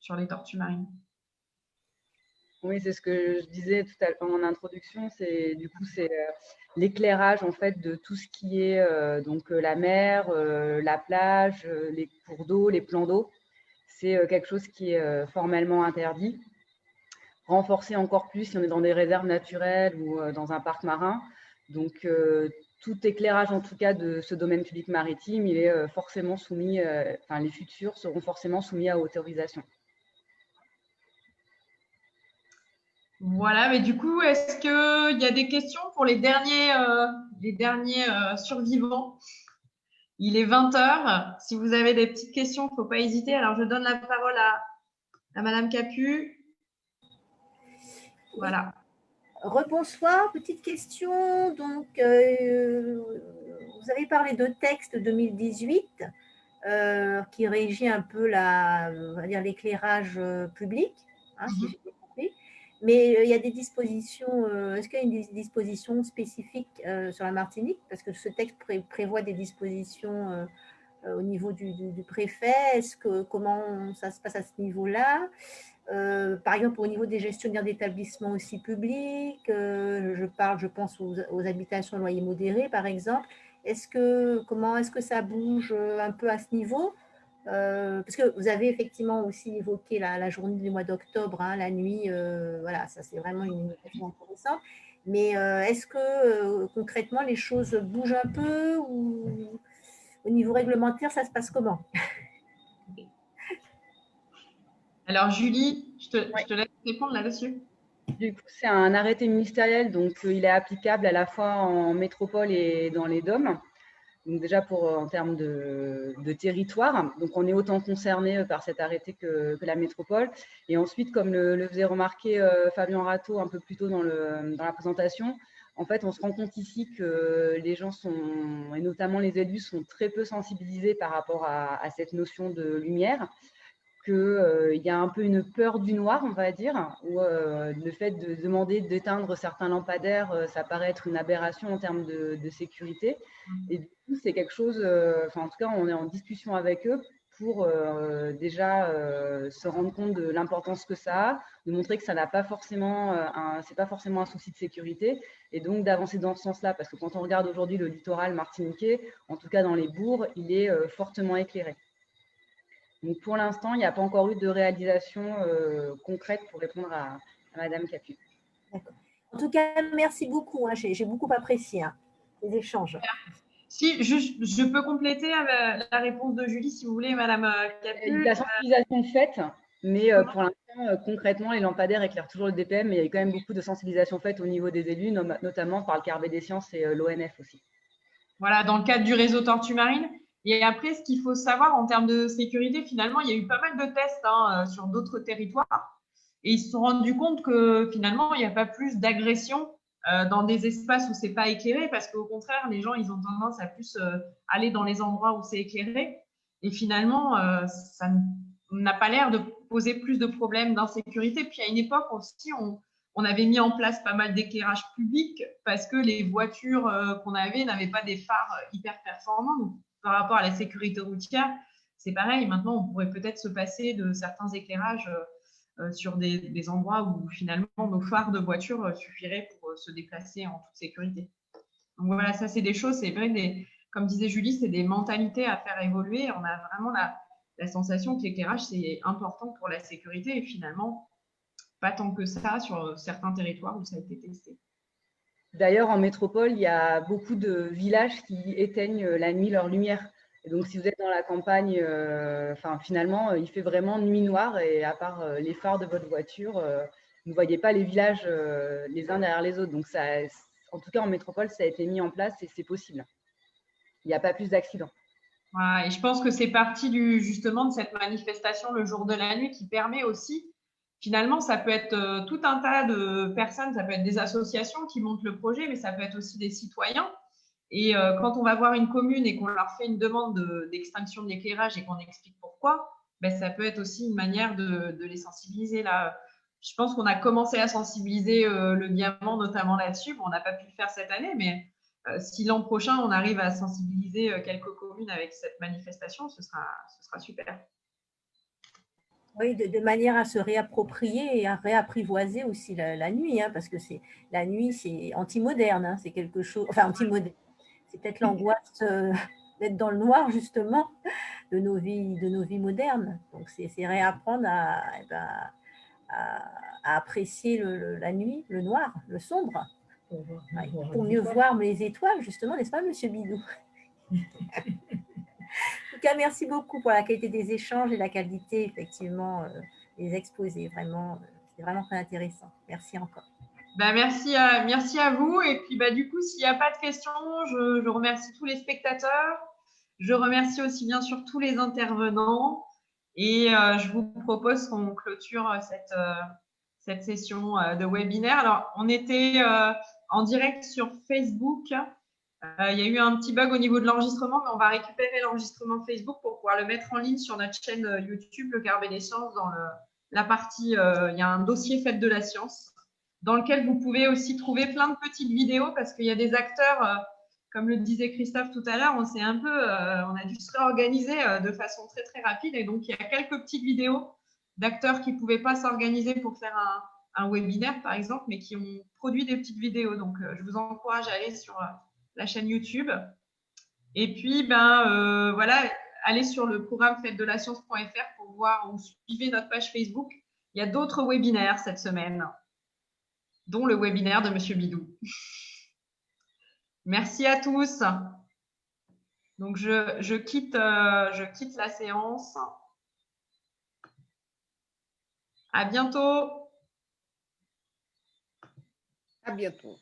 sur les tortues marines. Oui, c'est ce que je disais tout à l'heure en introduction. C'est l'éclairage en fait de tout ce qui est la mer, la plage, les cours d'eau, les plans d'eau. C'est quelque chose qui est formellement interdit. Renforcé encore plus si on est dans des réserves naturelles ou dans un parc marin. Donc, tout éclairage, en tout cas, de ce domaine public maritime, il est forcément soumis, les futurs seront forcément soumis à autorisation. Voilà, mais du coup, est-ce qu'il y a des questions pour les derniers survivants? Il est 20h. Si vous avez des petites questions, il ne faut pas hésiter. Alors, je donne la parole à Madame Capu. Voilà. Rebonsoir, petite question. Donc, vous avez parlé de texte 2018 qui régit un peu l'éclairage public, si j'ai bien compris. Mais il y a des dispositions, est-ce qu'il y a des dispositions spécifiques sur la Martinique? Parce que ce texte prévoit des dispositions au niveau du préfet. Comment ça se passe à ce niveau-là? Par exemple, au niveau des gestionnaires d'établissements aussi publics, je pense aux habitations à loyer modéré, par exemple. Comment est-ce que ça bouge un peu à ce niveau? Parce que vous avez effectivement aussi évoqué la journée du mois d'octobre, la nuit, voilà, ça c'est vraiment une question intéressante. Mais est-ce que concrètement les choses bougent un peu ou au niveau réglementaire, ça se passe comment? Alors, Julie, je te laisse répondre là-dessus. Du coup, c'est un arrêté ministériel, donc il est applicable à la fois en métropole et dans les DOM. Donc déjà en termes de territoire, donc on est autant concerné par cet arrêté que la métropole. Et ensuite, comme le faisait remarquer Fabien Rateau un peu plus tôt dans la présentation, en fait, on se rend compte ici que les gens et notamment les élus, sont très peu sensibilisés par rapport à cette notion de lumière, qu'il y a un peu une peur du noir, on va dire, où le fait de demander d'éteindre certains lampadaires, ça paraît être une aberration en termes de sécurité. Et du coup, c'est quelque chose, en tout cas, on est en discussion avec eux pour déjà se rendre compte de l'importance que ça a, de montrer que ça n'a pas forcément c'est pas forcément un souci de sécurité, et donc d'avancer dans ce sens-là, parce que quand on regarde aujourd'hui le littoral martiniquais, en tout cas dans les bourgs, il est fortement éclairé. Donc pour l'instant, il n'y a pas encore eu de réalisation concrète pour répondre à Madame Capu. D'accord. En tout cas, merci beaucoup. J'ai beaucoup apprécié les échanges. Si, je peux compléter la réponse de Julie, si vous voulez, Madame Capu. La sensibilisation faite, mais pour l'instant, concrètement, les lampadaires éclairent toujours le DPM, mais il y a quand même beaucoup de sensibilisation faite au niveau des élus, notamment par le Carnet des sciences et l'ONF aussi. Voilà, dans le cadre du réseau Tortue Marine. Et après, ce qu'il faut savoir en termes de sécurité, finalement, il y a eu pas mal de tests sur d'autres territoires. Et ils se sont rendus compte que finalement, il n'y a pas plus d'agression dans des espaces où c'est pas éclairé, parce qu'au contraire, les gens, ils ont tendance à plus aller dans les endroits où c'est éclairé. Et finalement, ça n'a pas l'air de poser plus de problèmes d'insécurité. Puis à une époque aussi, on avait mis en place pas mal d'éclairage public parce que les voitures qu'on avait n'avaient pas des phares hyper performants. Donc, par rapport à la sécurité routière, c'est pareil. Maintenant, on pourrait peut-être se passer de certains éclairages sur des endroits où finalement nos phares de voiture suffiraient pour se déplacer en toute sécurité. Donc voilà, ça c'est des choses, c'est vrai, comme disait Julie, c'est des mentalités à faire évoluer. On a vraiment la sensation que l'éclairage c'est important pour la sécurité et finalement pas tant que ça sur certains territoires où ça a été testé. D'ailleurs, en métropole, il y a beaucoup de villages qui éteignent la nuit leur lumière. Et donc, si vous êtes dans la campagne, finalement, il fait vraiment nuit noire et à part les phares de votre voiture, vous ne voyez pas les villages les uns derrière les autres. Donc, ça, en tout cas, en métropole, ça a été mis en place et c'est possible. Il n'y a pas plus d'accidents. Voilà, et je pense que c'est parti justement de cette manifestation le jour de la nuit qui permet aussi, finalement, ça peut être tout un tas de personnes, ça peut être des associations qui montent le projet, mais ça peut être aussi des citoyens. Et quand on va voir une commune et qu'on leur fait une demande d'extinction de l'éclairage et qu'on explique pourquoi, ben, ça peut être aussi une manière de les sensibiliser. Là, je pense qu'on a commencé à sensibiliser le Diamant notamment là-dessus. Bon, on n'a pas pu le faire cette année, mais si l'an prochain, on arrive à sensibiliser quelques communes avec cette manifestation, ce sera super. Oui, de manière à se réapproprier et à réapprivoiser aussi la nuit, hein, parce que la nuit, c'est anti-moderne, hein, c'est quelque chose, enfin anti-moderne, c'est peut-être l'angoisse d'être dans le noir justement de nos vies modernes. Donc c'est réapprendre à apprécier la nuit, le noir, le sombre, pour mieux voir les étoiles justement, n'est-ce pas, Monsieur Bidou? En tout cas, merci beaucoup pour la qualité des échanges et la qualité, effectivement, des exposés. Vraiment, c'est vraiment très intéressant. Merci encore. Ben, merci à vous. Et puis, du coup, s'il n'y a pas de questions, je remercie tous les spectateurs. Je remercie aussi, bien sûr, tous les intervenants. Et je vous propose qu'on clôture cette session de webinaire. Alors, on était en direct sur Facebook. Il y a eu un petit bug au niveau de l'enregistrement, mais on va récupérer l'enregistrement Facebook pour pouvoir le mettre en ligne sur notre chaîne YouTube, Le Carbet des Sciences, dans la partie, il y a un dossier Fête de la Science, dans lequel vous pouvez aussi trouver plein de petites vidéos, parce qu'il y a des acteurs, comme le disait Christophe tout à l'heure, on a dû se réorganiser de façon très, très rapide. Et donc, il y a quelques petites vidéos d'acteurs qui ne pouvaient pas s'organiser pour faire un webinaire, par exemple, mais qui ont produit des petites vidéos. Donc, je vous encourage à aller sur la chaîne YouTube. Et puis, voilà, allez sur le programme fêtedelascience.fr pour voir ou suivez notre page Facebook. Il y a d'autres webinaires cette semaine, dont le webinaire de Monsieur Bidou. Merci à tous. Donc, je quitte la séance. À bientôt. À bientôt.